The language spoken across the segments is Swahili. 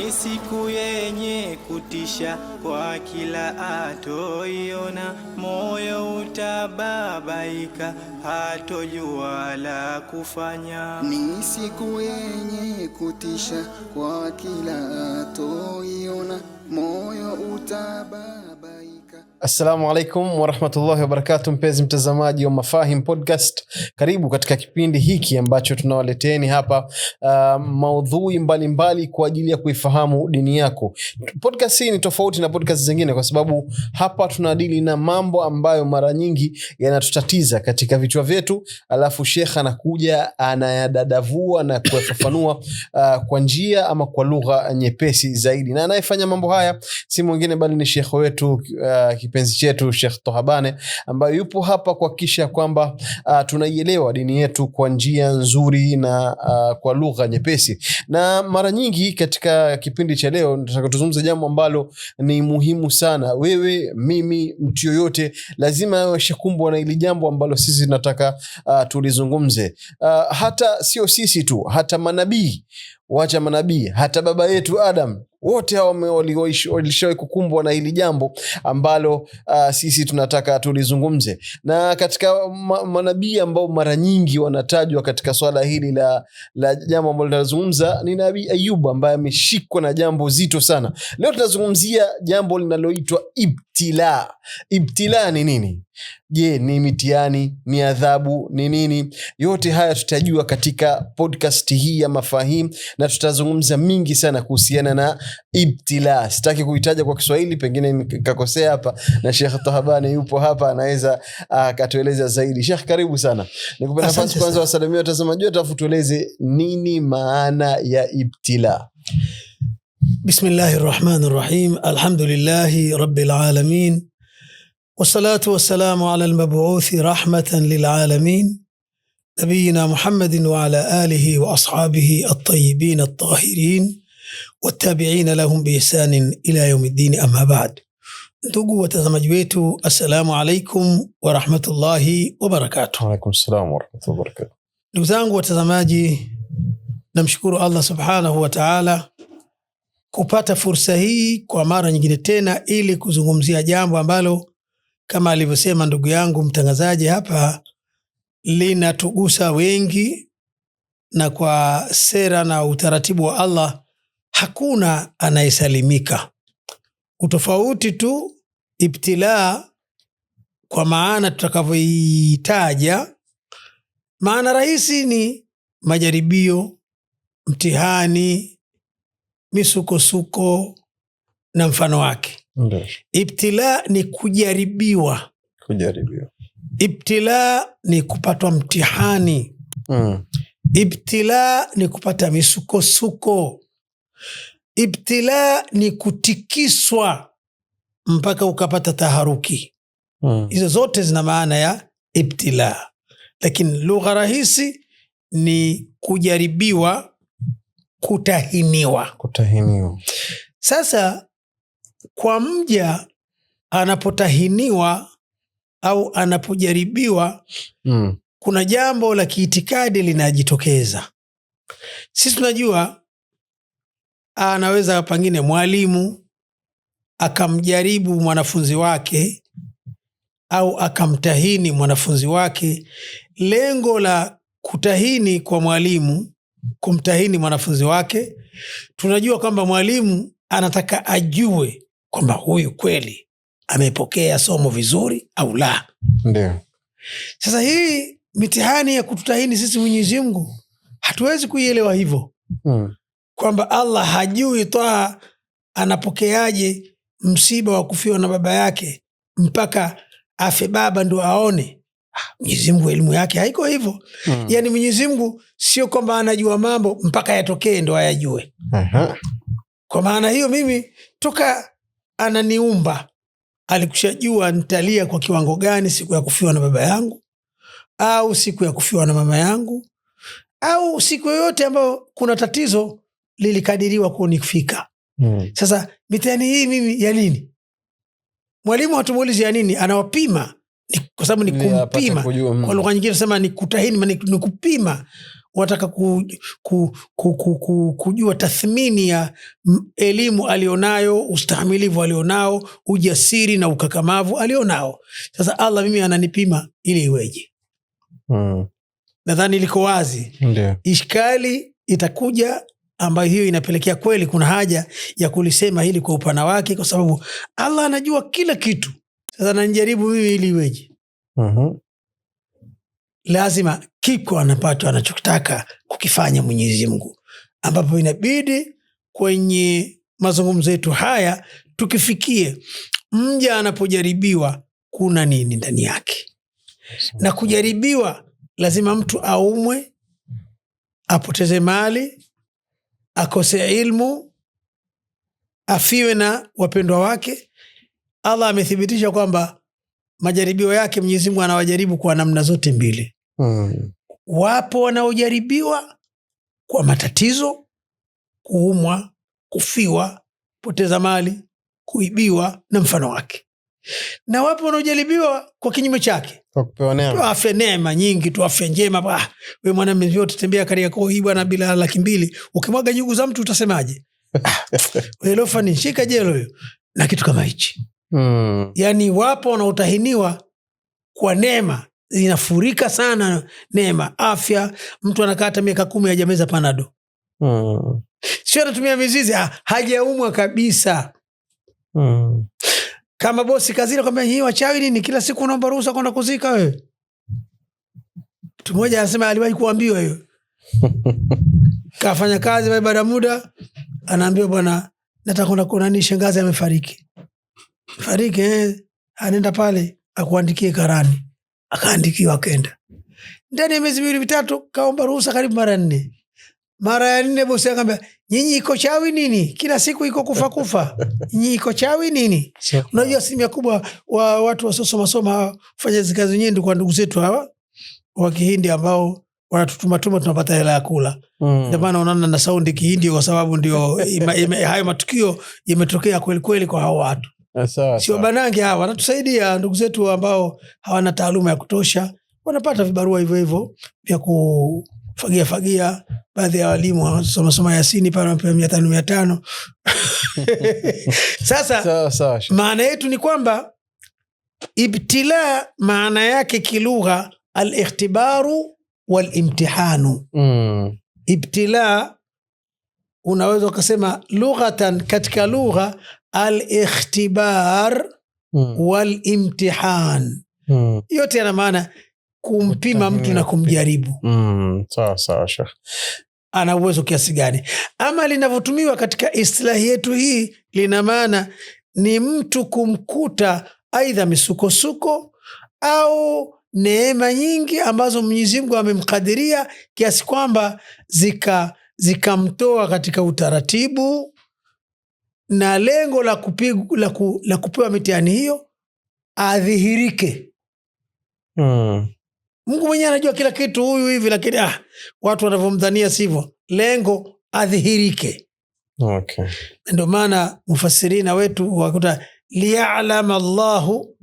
Ni siku yenye kutisha kwa kila atoiona, moyo utababaika, hatojua la kufanya. Ni siku yenye kutisha kwa kila atoiona, moyo utababaika. Assalamu alaikum warahmatullahi wabarakatuh, mpenzi mtazamaji wa Mafahim Podcast. Karibu katika kipindi hiki ambacho tunawaleteeni hapa maudhui mbalimbali kwa ajili ya kuifahamu dini yako. Podcast hii ni tofauti na podcast zingine kwa sababu hapa tunadili na mambo ambayo mara nyingi yanatutatiza katika vichwa vyetu, alafu Sheikh anakuja anayadadavua na kuyafafanua kwa njia ama kwa lugha nyepesi zaidi. Na anayefanya mambo haya si mwingine bali ni Sheikh wetu kipenzi chetu Sheikh Tohabane, ambaye yupo hapa kuhakikisha kwamba tunaielewa dini yetu kwa njia nzuri na kwa lugha nyepesi. Na mara nyingi katika kipindi cha leo nataka tuzungumze jambo ambalo ni muhimu sana. Wewe, mimi, mtu yoyote lazima awe shakumbwa na hili jambo ambalo sisi tunataka tulizungumze. Hata sio sisi tu, hata manabii, wacha manabii, hata baba yetu Adam, wote hao walishawahi kukumbwa na hili jambo ambalo sisi tunataka tulizungumze. Na katika manabii ambao mara nyingi wanatajwa katika swala hili la jambo ambalo tunazungumza ni Nabii Ayub, ambaye ameshikwa na jambo zito sana. Leo tunazungumzia jambo linaloitwa ibtila. Ibtila ni nini? Je, ni mitihani, ni adhabu, ni nini? Yote haya tutajua katika podcast hii ya Mafahim, na tutazungumza mingi sana kuhusiana na ibtila. Sitaki kuitaja kwa Kiswahili, pengine nikakosea hapa, na Sheikh Tohabane yupo hapa, anaweza akatueleza zaidi. Sheikh, karibu sana. Nikupe nafasi kwanza wasalimie watazamaji wetu, alafu tueleze nini maana ya ibtila. Bismillahirrahmanirrahim. Alhamdulillahi rabbil alamin. Wassalatu wassalamu ala al-mab'uthi rahmatan lil alamin. Nabiyina Muhammadin wa ala alihi wa ashabihi at-tayyibin at-tahirin wattabi'ina lahum bi ihsanin ila yawmiddin, amma ba'd. Ndugu watazamaji wetu, assalamu alaikum wa rahmatullahi wa barakatuh. Wa alaikum assalam wa rahmatullahi wa barakatuh. Ndugu zangu watazamaji, namshukuru Allah subhanahu wa ta'ala kupata fursa hii kwa mara nyingine tena ili kuzungumzia jambo ambalo kama alivyosema ndugu yangu mtangazaji hapa linatugusa wengi, na kwa sera na utaratibu wa Allah hakuna anayesalimika. Utofauti tu ibtila kwa maana tutakavyoitaja, maana rahisi ni majaribio, mtihani, misukosuko na mfano wake. Ibtila ni kujaribiwa. Ibtila ni kupatwa mtihani. Ibtila ni kupata misukosuko. Ibtila ni kutikiswa mpaka ukapata taharuki. Hizo zote zina maana ya ibtila, lakini lugha rahisi ni kujaribiwa, kutahiniwa. Sasa kwa mja anapotahiniwa au anapojaribiwa, kuna jambo la kiitikadi linajitokeza. Sisi tunajua anaweza pengine mwalimu akamjaribu mwanafunzi wake au akamtahini mwanafunzi wake. Lengo la kutahini kwa mwalimu, kumtahini mwanafunzi wake, tunajua kwamba mwalimu anataka ajue kwamba huyu kweli amepokea somo vizuri au la. Ndio. Sasa hii mitihani ya kututahini sisi Mwenyezi Mungu hatuwezi kuielewa hivyo. Kwamba Allah hajui Taha anapokeaje msiba wa kufiwa na baba yake mpaka afe baba ndo aone. Mwenyezi Mungu elimu yake haiko hivyo. Yani Mwenyezi Mungu sio kwamba anajua mambo mpaka yatokee ndo ayajue. Kwa maana hiyo mimi toka ananiumba alikushajua nitalia kwa kiwango gani siku ya kufiwa na baba yangu, au siku ya kufiwa na mama yangu, au siku yoyote ambayo kuna tatizo lilikadiriwa kunifika. Sasa mitihani hii mimi ya nini? Mwalimu hatumuulizi ya nini, anawapima kwa sababu ni kumpima. Kwa lugha nyingine tunasema ni kutahini, ni kupima wataka kujua tathmini ya elimu alionayo, ustahimilivu alionao, ujasiri na ukakamavu alionao. Sasa Allah mimi ananipima ili iweje? Nadhani liko wazi. Ndio. Ishkali itakuja ambayo hiyo inapelekea kweli kuna haja ya kulisema hili kwa upana wake, kwa sababu Allah anajua kila kitu. Sasa ananijaribu mimi ili iweje? Lazima kiko anapata anachotaka kukifanya Mwenyezi Mungu, ambapo inabidi kwenye mazungumzo yetu haya tukifikie mja anapojaribiwa kuna nini ndani yake. Na kujaribiwa lazima mtu aumwe, apoteze mali, akose ilmu, afiwe na wapendwa wake. Allah amethibitisha kwamba majaribio yake Mwenyezi Mungu anawajaribu kwa namna zote mbili. Wapo wanaojaribiwa kwa matatizo, kuumwa, kufiwa, poteza mali, kuibiwa na mfano wake. Na wapo wanaojaribiwa kwa kinyume chake, kwa kupewa neema. Afya neema nyingi tu, afya njema. Wewe mwanamume yote tembea Kariakoo hii bwana bila 200,000, ukimwaga nyugu za mtu utasemaje? Wewe lofa ni shika jelo hiyo na kitu kama hichi. Yani wapo wanaotahiniwa kwa neema, inafurika sana neema, afya. Mtu anakata miaka 10 hajameza panado. Sio anatumia mizizi, hajaumwa kabisa. Kama bosi kazini kwamba hii wachawi nini kila siku unaomba ruhusa kwenda kuzika wewe. Mtu mmoja anasema aliwahi kuambiwa hiyo. Kafanya kazi baada ya muda anaambiwa bwana nataka kwenda kuonani shangazi amefariki. Fariki anaenda pale akuandikie karani. Akaandikiwa akaenda. Ndani ya miezi 2-3 kaomba ruhusa karibu mara 4. Mara ya 4 bosi akamwambia nyinyi iko chawi nini? Kila siku iko kufa. Nyinyi iko chawi nini? Unajua asilimia kubwa wa watu wasoma fanya kazi nyingi kwa ndugu zetu hawa wa Kihindi ambao wanatutuma tunapata hela ya kula. Ndio maana unaona na saundi Kihindi kwa sababu ndio hayo matukio yametokea kweli kweli kwa hao watu. Sio banange hawa wanatusaidia ndugu zetu ambao hawana taaluma ya kutosha, wanapata vibarua hivyo hivyo vya kufagia. Baadhi ya walimu soma Yasini pale wanapewa 500. Sasa maana yetu ni kwamba ibtila maana yake kilugha al-ikhtibaru wal-imtihanu. Ibtila unaweza ukasema lughatan, katika lugha al-ikhtibar wal-imtihan. Yote yana maana kumpima mtu na kumjaribu. Sawa Sheikh. Ana uwezo kiasi gani? Ama linavyotumiwa katika istilahi yetu hii lina maana ni mtu kumkuta aidha misukosuko au neema nyingi ambazo Mwenyezi Mungu amemkadiria kiasi kwamba zikamtoa katika utaratibu, na lengo la kupewa mitihani hiyo adhihirike. Mungu mwenyewe anajua kila kitu huyu hivi, lakini watu wanavyomdhania sivyo. Lengo adhihirike. Okay. Ndio maana mufassirina wetu wakuta liya'lam Allahu,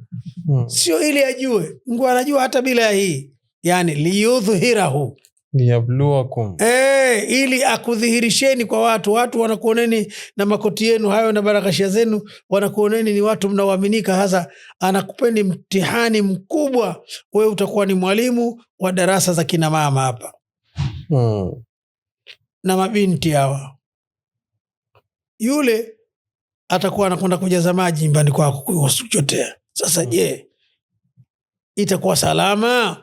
sio ili ajue. Mungu anajua hata bila ya hii, yani liyudhhirahu, liyabluwakum, ili akudhihirisheni kwa watu. Watu wanakuoneni na makoti yenu hayo na barakashia zenu, wanakuoneni ni watu mnaoaminika. Hasa anakupeni mtihani mkubwa. Wewe utakuwa ni mwalimu wa darasa za kina mama hapa. Na mabinti hawa, yule atakuwa anakwenda kujaza maji nyumbani kwako kuchotea. Sasa je, itakuwa salama?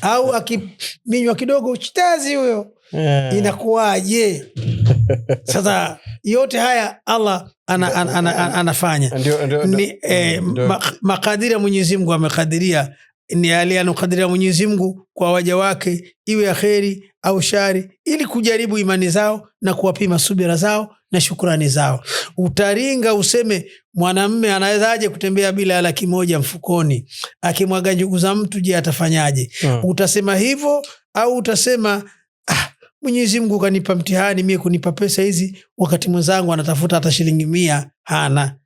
Au akiminywa kidogo chitazi huyo, inakuwaje? Sasa yote haya Allah anafanya. Makadiri ya Mwenyezi Mungu amekadiria, ni yale anokadiria Mwenyezi Mungu kwa waja wake, iwe ya kheri au shari, ili kujaribu imani zao na kuwapima subira zao na shukrani zao. Utaringa useme mwanamume anawezaje kutembea bila 100,000 mfukoni, akimwaga njugu za mtu, je atafanyaje? Utasema hivyo au utasema Mwenyezi Mungu kanipa mtihani mimi kunipa pesa hizi wakati mwenzangu anatafuta hata shilingi 100 hana.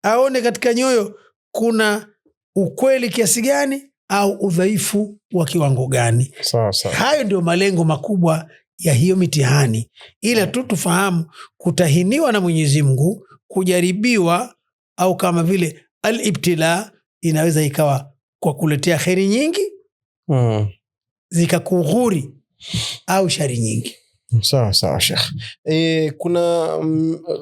Aone katika nyoyo kuna ukweli kiasi gani au udhaifu wa kiwango gani. Sawa sawa. Hayo ndio malengo makubwa ya hiyo mitihani, ila tu tufahamu kutahiniwa na Mwenyezi Mungu, kujaribiwa au kama vile al-ibtila inaweza ikawa kwa kuletea kheri nyingi zikakughuri au shari nyingi. Sawa sawa Sheikh. Kuna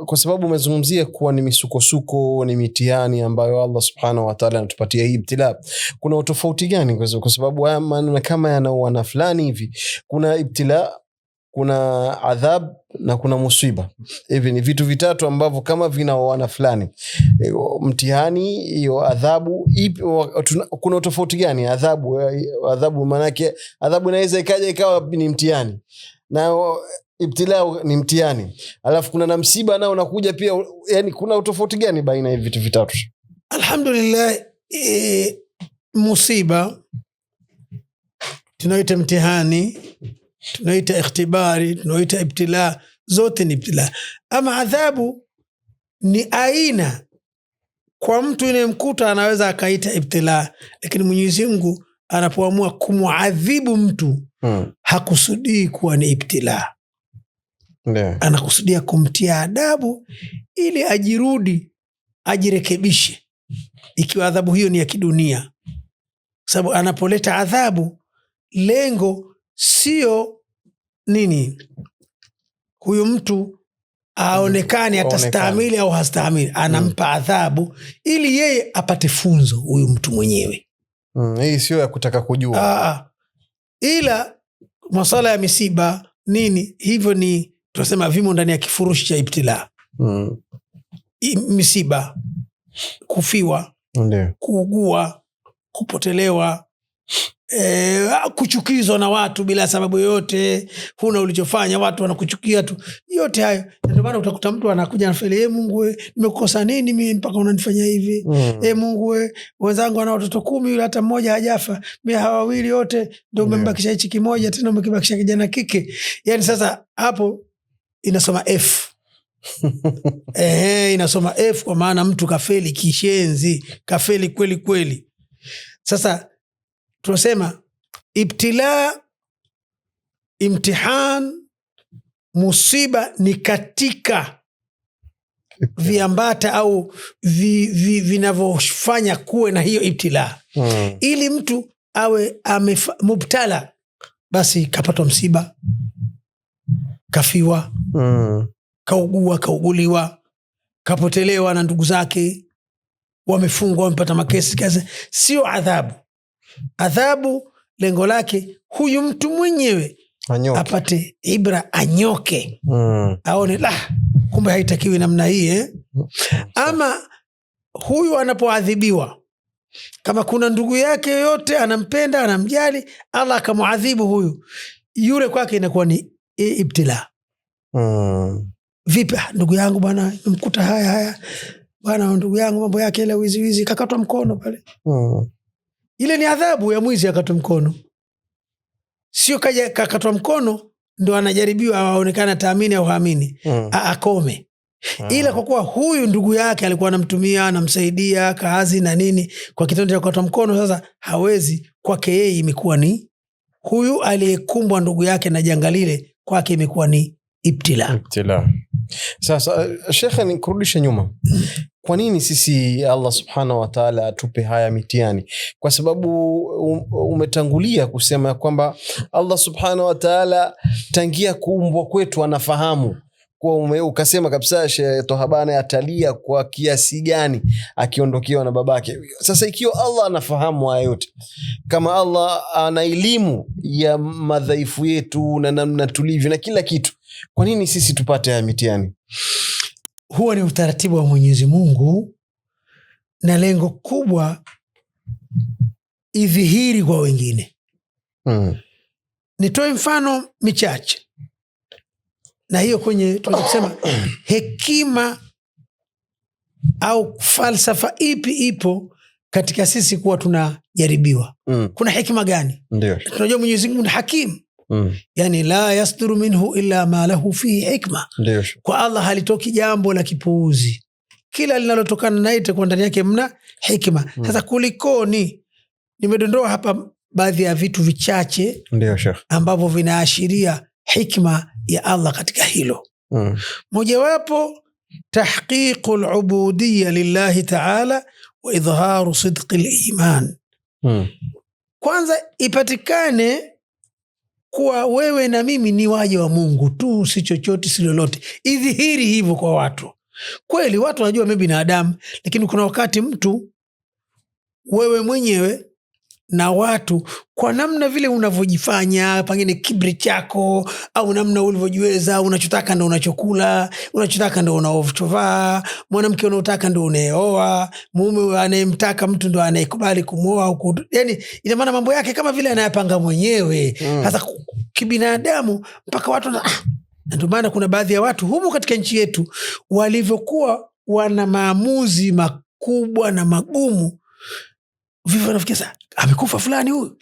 kwa sababu umezungumzia kuwa ni misukosuko, ni mitihani ambayo Allah Subhanahu wa Ta'ala anatupatia hii ibtila. Kuna utofauti gani kwa sababu haya maneno kama yana fulani hivi? Kuna ibtila, kuna adhab na kuna musiba. Hivi ni vitu vitatu ambavyo kama vinaoana fulani. Mtihani, hiyo adhabu, kuna utofauti gani? Adhabu maana yake adhabu inaweza ikawa ni mtihani, na ibtila ni mtihani, alafu kuna na msiba nao unakuja pia. Yani kuna utofauti gani baina ya vitu vitatu? Alhamdulillah, musiba tunaita mtihani, tunaita ikhtibari, tunaita ibtila, zote ni ibtila. Ama adhabu ni aina, kwa mtu inayemkuta anaweza akaita ibtila, lakini Mwenyezi Mungu anapoamua kumuadhibu mtu hakusudii kuwa ni ibtila. Anakusudia kumtia adabu ili ajirudi, ajirekebishe, ikiwa adhabu hiyo ni ya kidunia. Sababu anapoleta adhabu, lengo sio nini huyu mtu aonekane atastahimili au hastahimili. Anampa adhabu ili yeye apate funzo huyu mtu mwenyewe. Hii sio ya kutaka kujua. Ila masuala ya misiba nini hivyo ni tunasema vimo ndani ya kifurushi cha ibtila. Misiba, kufiwa, kuugua, kupotelewa, kuchukizwa na watu bila sababu yoyote, huna ulichofanya, watu wanakuchukia tu, yote hayo. Ndio maana utakuta mtu anakuja na feli, Mungu wewe, nimekosa nini mimi mpaka unanifanyia hivi? Mungu wewe, wenzangu wana watoto 10 yule hata mmoja hajafa, mimi hawa wawili wote ndio umembakisha hichi kimoja, tena umekibakisha kijana kike. Yani sasa hapo inasoma F. Inasoma F, kwa maana mtu kafeli kishenzi, kafeli kweli kweli. Sasa tunasema ibtila, imtihan, musiba ni katika viambata au vinavyofanya kuwe na hiyo ibtila. Ili mtu awe mubtala, basi kapatwa msiba, kafiwa, kaugua, kauguliwa, kapotelewa na ndugu zake, wamefungwa, wamepata makesi kazi. Sio adhabu. Adhabu lengo lake huyu mtu mwenyewe apate ibra, anyoke, aone kumbe haitakiwi namna hii. Ama huyu anapoadhibiwa, kama kuna ndugu yake yote anampenda, anamjali, Allah akamuadhibu huyu, yule kwake inakuwa ni ibtila. Vipi ndugu yangu bwana, nimkuta haya bwana, ndugu yangu mambo yake ile wizi kakatwa mkono pale. Ile ni adhabu ya mwizi akatwa mkono. Sio kaja kakatwa mkono ndo anajaribiwa aonekana taamini au haamini. Akome. Ila kwa kuwa huyu ndugu yake alikuwa anamtumia, anamsaidia kazi na nini, kwa kitendo cha kukatwa mkono, sasa hawezi, kwake yeye imekuwa ni huyu aliyekumbwa ndugu yake na janga lile, kwake imekuwa ni ibtila. Sasa Sheikh, nikurudishe nyuma. Kwa nini sisi Allah Subhanahu wa Ta'ala atupe haya mitihani? Kwa sababu umetangulia kusema kwamba Allah Subhanahu wa Ta'ala tangia kuumbwa kwetu anafahamu. Kwa ukasema kabisa Sheikh Tohabana atalia kwa kiasi gani akiondokewa na babake. Sasa ikiwa Allah anafahamu haya yote, kama Allah ana elimu ya madhaifu yetu na namna tulivyo na kila kitu, kwa nini sisi tupate haya mitihani? Huwa ni utaratibu wa Mwenyezi Mungu, na lengo kubwa idhihiri kwa wengine. Nitoe mfano michache, na hiyo kwenye tunasema hekima au falsafa ipi ipo katika sisi kuwa tunajaribiwa. Kuna hekima gani? Ndio tunajua Mwenyezi Mungu ni hakim. Yani la yasduru minhu illa ma lahu fihi hikma. Kwa Allah halitoki jambo la kipuuzi, kila linalotokana naye kwa ndani yake mna hikma. Sasa kulikoni nimedondoa hapa baadhi ya vitu vichache ndio Sheikh ambavyo vinaashiria hikma ya Allah katika hilo. Mojawapo tahqiqul ubudiyya lillahi ta'ala wa idharu sidqil iman. Kwanza ipatikane kuwa wewe na mimi ni waja wa Mungu tu, si chochote si lolote. Idhihiri hivyo kwa watu. Kweli watu wanajua mimi binadamu, lakini kuna wakati mtu wewe mwenyewe na watu kwa namna vile unavyojifanya, pengine kibri chako au namna ulivyojiweza, unachotaka ndio unachokula, unachotaka ndio unaochovaa, mwanamke unaotaka ndio unaeoa, mume anayemtaka mtu ndio anayekubali kumwoa, yani ina maana mambo yake kama vile anayapanga mwenyewe. Sasa kibinadamu mpaka watu ndio maana kuna baadhi ya watu humu katika nchi yetu walivyokuwa wana maamuzi makubwa na magumu, vivyo nafikia sasa amekufa fulani huyu.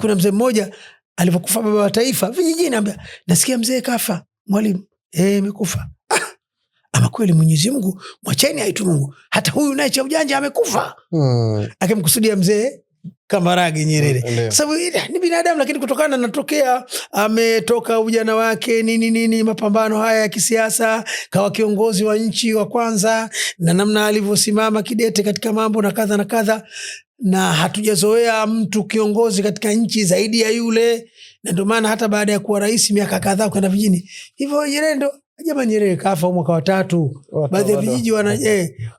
Kuna mzee mmoja alipokufa baba wa taifa vijijini, anambia nasikia mzee kafa mwalimu. Amekufa. Ama kweli Mwenyezi Mungu mwacheni aitu Mungu, hata huyu naye cha ujanja amekufa. Akimkusudia mzee Kambarage Nyerere. Sababu ni binadamu, lakini kutokana natokea ametoka ujana wake nini mapambano haya ya kisiasa, kawa kiongozi wa nchi wa kwanza, na namna alivyosimama kidete katika mambo na kadha na kadha, na hatujazoea mtu kiongozi katika nchi zaidi ya yule. Na ndio maana hata baada ya kuwa rais miaka kadhaa kwenda vijijini hivyo, Nyerere ndo jamaa Nyerere kafa mwaka wa 3. Baadhi ya vijiji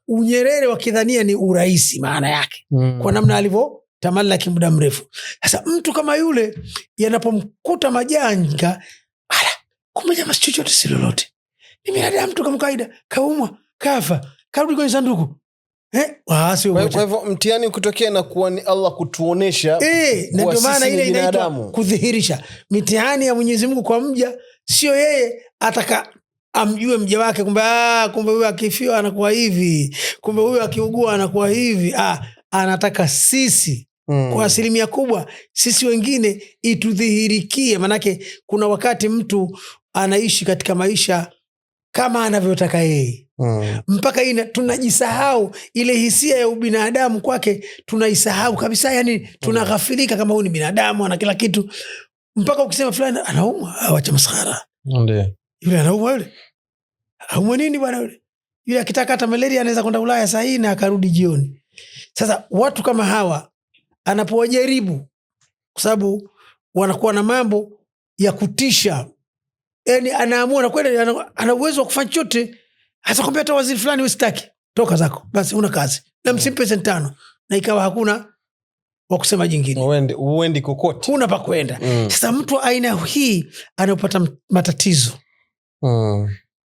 Unyerere wakidhania ni uraisi maana yake kwa namna alivyo tamalaki muda mrefu. Sasa mtu kama yule yanapomkuta majanga, kumbe jamaa chochote si lolote, ni binadamu tu kama kawaida, kaumwa kafa karudi kwenye sanduku. Kwa hivyo mtihani ukitokea na kuwa ni Allah kutuonesha, na ndio maana ile inaitwa kudhihirisha mitihani ya Mwenyezi Mungu kwa mja. Sio yeye ataka amjue mja wake kumbe huyu akifiwa anakuwa hivi, kumbe huyu akiugua anakuwa hivi. Anataka sisi kwa asilimia kubwa sisi wengine itudhihirikie. Manake kuna wakati mtu anaishi katika maisha kama anavyotaka yeye, mpaka tunajisahau ile hisia ya ubinadamu kwake, tunaisahau kabisa. Yani tunaghafilika kama huyu ni binadamu ana kila kitu, mpaka ukisema fulani anaumwa, wacha maskhara. Yule anaumwa, yule anaumwa nini bwana? Yule akitaka hata malaria anaweza kwenda Ulaya saa hii na akarudi jioni. Sasa watu kama hawa anapowajaribu, kwa sababu wanakuwa na mambo ya kutisha, yani anaamua na kwenda, ana uwezo wa kufanya chote. Hata kwambia hata waziri fulani usitaki, toka zako basi, una kazi na msimpe 5 na ikawa hakuna wa kusema jingine, uendi kokote, huna pa kwenda. Sasa mtu aina hii anapata matatizo.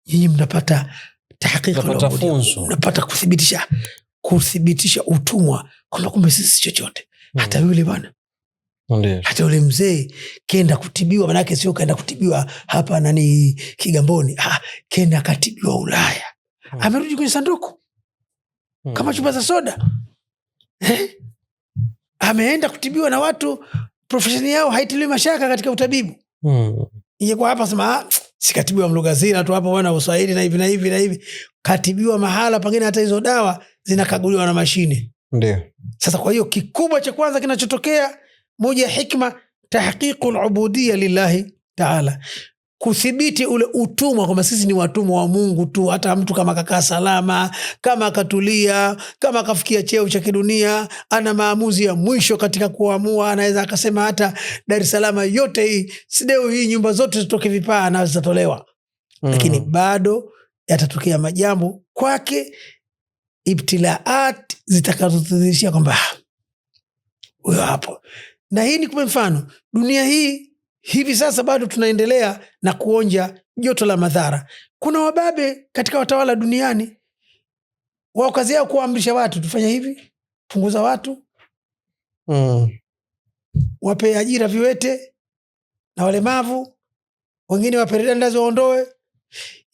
Nyinyi mnapata tahqiq, mnapata kuthibitisha utumwa kwamba kumbe sisi chochote. Hata yule bwana, hata yule mzee kenda kutibiwa, manake sio kaenda kutibiwa hapa nani Kigamboni, kenda katibiwa Ulaya. Amerudi kwenye sanduku kama chupa za soda. Ameenda kutibiwa na watu profesheni yao haitiliwi mashaka katika utabibu. Ingekuwa hapa sema sikatibiwa Mlugazira tu hapa bwana Uswahili na hivi na hivi na hivi, katibiwa mahala pengine hata hizo dawa zinakaguliwa na mashine. Ndio. Sasa kwa hiyo kikubwa cha kwanza kinachotokea, moja ya hikma, tahqiqul ubudiyya lillahi ta'ala, kuthibiti ule utumwa kwamba sisi ni watumwa wa Mungu tu. Hata mtu kama kakaa salama, kama akatulia, kama akafikia cheo cha kidunia, ana maamuzi ya mwisho katika kuamua, anaweza akasema hata Dar es Salaam yote hii sideo hii nyumba zote zitoke vipaa na zitatolewa. Lakini bado yatatokea majambo kwake, ibtilaat zitakazotudhihirishia kwamba huyo hapo. Na hii ni kwa mfano dunia hii hivi sasa bado tunaendelea na kuonja joto la madhara. Kuna wababe katika watawala duniani, wao kazi yao kuamrisha watu tufanye hivi, punguza watu, wape ajira viwete na walemavu, wengine wape redundancy waondoe.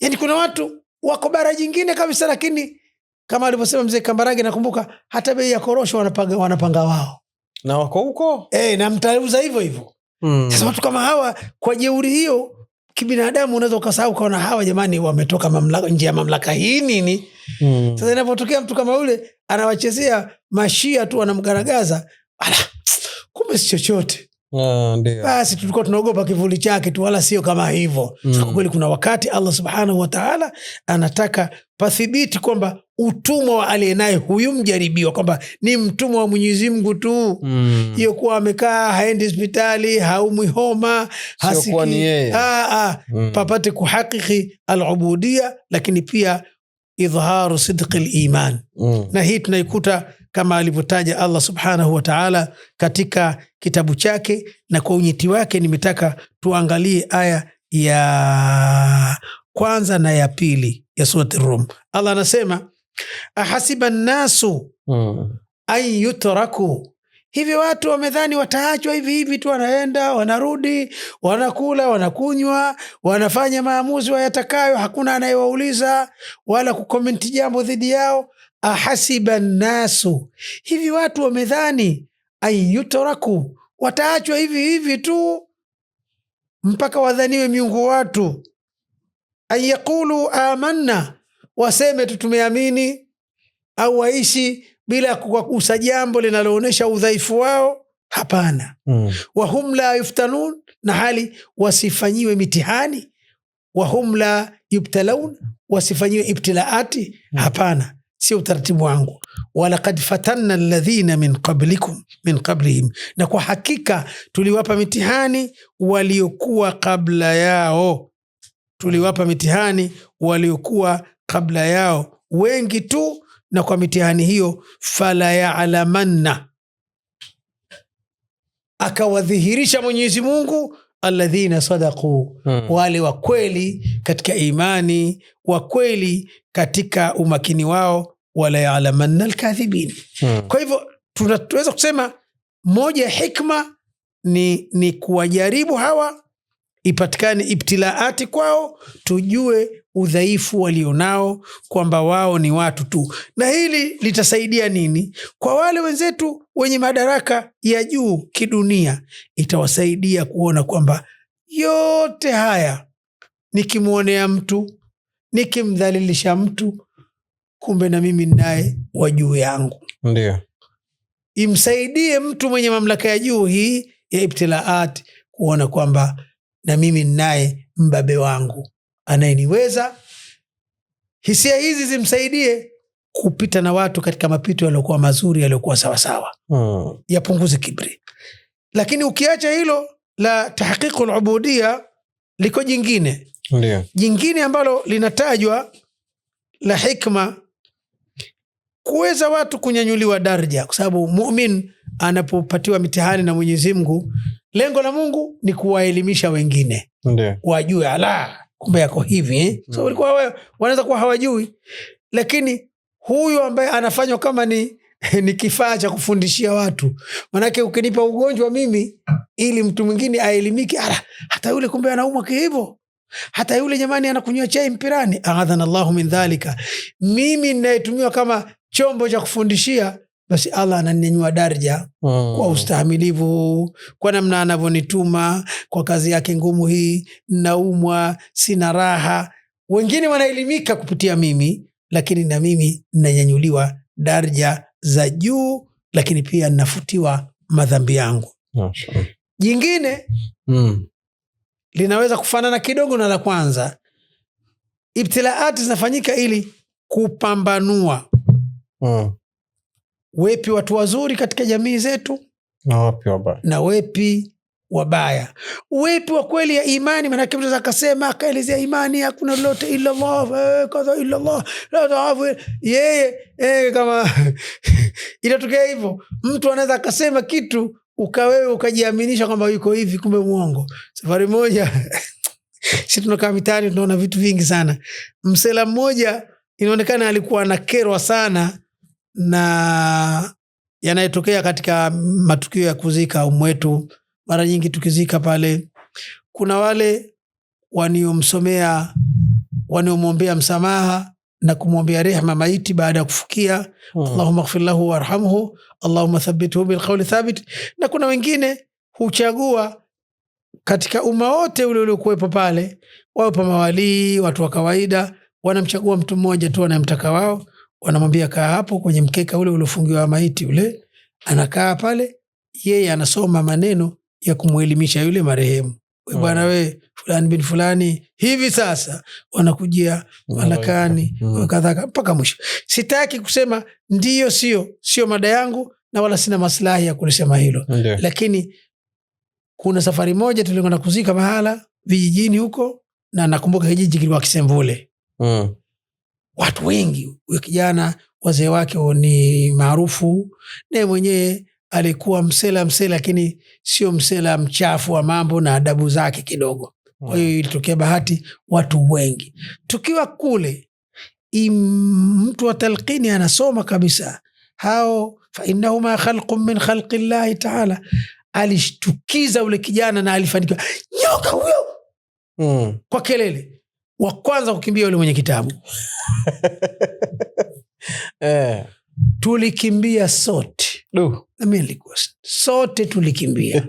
Yani kuna watu wako bara jingine kabisa, lakini kama alivyosema mzee Kambarage, nakumbuka hata bei ya korosho wanapanga wao, na wako huko na mtauza hivyo hivyo. Sasa watu kama hawa kwa jeuri hiyo kibinadamu, unaweza ukasahau kaona hawa jamani wametoka mamlaka, nje ya mamlaka hii nini. Sasa inapotokea mtu kama yule anawachezea mashia tu, anamgaragaza, kumbe si chochote. Ndio. Basi tulikuwa tunaogopa kivuli chake tu, wala sio kama hivyo. Kwa kweli kuna wakati Allah subhanahu wa ta'ala anataka pathibiti kwamba utumwa wa aliyenaye huyu mjaribiwa kwamba ni mtumwa wa Mwenyezi Mungu tu. Hiyo kuwa amekaa haendi hospitali, haumwi homa, hasiki papate kuhakiki al-ubudiyya, lakini pia idhaharu sidqi al-iman. Na hii tunaikuta kama alivyotaja Allah subhanahu wa ta'ala katika kitabu chake, na kwa unyeti wake nimetaka tuangalie aya ya kwanza na ya pili ya surati Rum. Allah anasema ahasiba nasu an yutraku, hivi watu wamedhani wataachwa hivi hivi tu, wanaenda wanarudi, wanakula wanakunywa, wanafanya maamuzi wayatakayo, hakuna anayewauliza wala kukomenti jambo dhidi yao. Ahasiba nasu, hivi watu wamedhani an yutraku, wataachwa hivi hivi tu mpaka wadhaniwe miungu watu. An yaqulu amanna, waseme tumeamini, au waishi bila kugusa jambo linaloonyesha udhaifu wao. Hapana. Wahum la yuftanun, na hali wasifanyiwe mitihani. Wahum la yubtalaun, wasifanyiwe ibtilaati. Hapana, sio utaratibu wangu. Walaqad fatanna alladhina min qablihim, na kwa hakika tuliwapa mitihani waliokuwa kabla yao. Tuliwapa mitihani waliokuwa kabla yao wengi tu, na kwa mitihani hiyo fala ya'lamanna, akawadhihirisha Mwenyezi Mungu alladhina sadaqu, wale wa kweli katika imani, wa kweli katika umakini wao, wala ya'lamanna alkadhibin. Kwa hivyo tunaweza kusema moja ya hikma ni kuwajaribu hawa, ipatikane ibtilaati kwao, tujue udhaifu walionao, kwamba wao ni watu tu. Na hili litasaidia nini? Kwa wale wenzetu wenye madaraka ya juu kidunia, itawasaidia kuona kwamba yote haya nikimuonea mtu, nikimdhalilisha mtu, kumbe na mimi naye wa juu yangu. Ndio. Imsaidie mtu mwenye mamlaka ya juu hii ya ibtilaat kuona kwamba na mimi naye mbabe wangu anayeniweza. Hisia hizi zimsaidie kupita na watu katika mapito yaliokuwa mazuri, yaliokuwa sawasawa. Yapunguze kibri. Lakini ukiacha hilo la tahqiqul ubudiyya, liko jingine. Ndio. Jingine ambalo linatajwa la hikma, kuweza watu kunyanyuliwa daraja, kwa sababu mu'min anapopatiwa mitihani na Mwenyezi Mungu, lengo la Mungu ni kuwaelimisha wengine. Ndio. Wajue kumbe yako hivi. So walikuwa wanaweza kuwa hawajui, lakini huyu ambaye anafanywa kama ni kifaa cha kufundishia watu. Manake ukinipa ugonjwa mimi ili mtu mwingine aelimike, hata yule kumbe anaumwa hivyo, hata yule jamani anakunywa chai mpirani, aadhana Allahu min dhalika. Mimi ninayetumiwa kama chombo cha kufundishia, basi Allah ananinyanyua daraja kwa ustahimilivu, kwa namna anavyonituma kwa kazi yake ngumu hii. Naumwa, sina raha, wengine wanaelimika kupitia mimi, lakini na mimi nanyanyuliwa daraja za juu, lakini pia nafutiwa madhambi yangu. Jingine linaweza kufanana kidogo na la kwanza. Ibtilaati zinafanyika ili kupambanua wepi watu wazuri katika jamii zetu na wepi wabaya. Wepi wa kweli ya imani, maana mtu akasema akaelezea imani hakuna lolote illa Allah, kadha illa Allah, la taafu yeye kama inatokea hivyo. Mtu anaweza akasema kitu ukawewe ukajiaminisha kwamba yuko hivi, kumbe muongo. Safari moja sisi tunakaa mitaani tunaona vitu vingi sana. Msela mmoja inaonekana alikuwa anakerwa sana na yanayotokea katika matukio ya kuzika umwetu. Mara nyingi tukizika pale, kuna wale waniomsomea, waniomwombea msamaha na kumwombea rehema maiti baada ya kufukia. Allahumma ighfir lahu warhamhu, Allahumma thabbithu bil qawli thabit. Na kuna wengine huchagua katika umma wote ule uliokuwepo pale, wao pa mawali, watu wa kawaida, wanamchagua mtu mmoja tu anayemtaka wao, wanamwambia kaa hapo kwenye mkeka ule uliofungiwa maiti ule, anakaa pale, yeye anasoma maneno ya kumuelimisha yule marehemu. Bwana we fulani bin fulani hivi sasa wanakujia malakani wakadhaka mpaka mwisho. Sitaki kusema ndiyo sio mada yangu na wala sina maslahi ya kulisema hilo. Lakini kuna safari moja tulikwenda kuzika mahala vijijini huko, na nakumbuka kijiji kilikuwa Kisemvule. Watu wengi, huyo kijana wazee wake ni maarufu, naye mwenyewe alikuwa msela lakini sio msela mchafu wa mambo na adabu zake kidogo. Kwa hiyo ilitokea bahati watu wengi. Tukiwa kule mtu wa talqini anasoma kabisa hao fa innahuma khalqun min khalqi llahi ta'ala. Alishtukiza ule kijana na alifanikiwa, nyoka huyo kwa kelele. Wa kwanza kukimbia yule mwenye kitabu. Tulikimbia sote. Na mimi nilikuwa sote tulikimbia.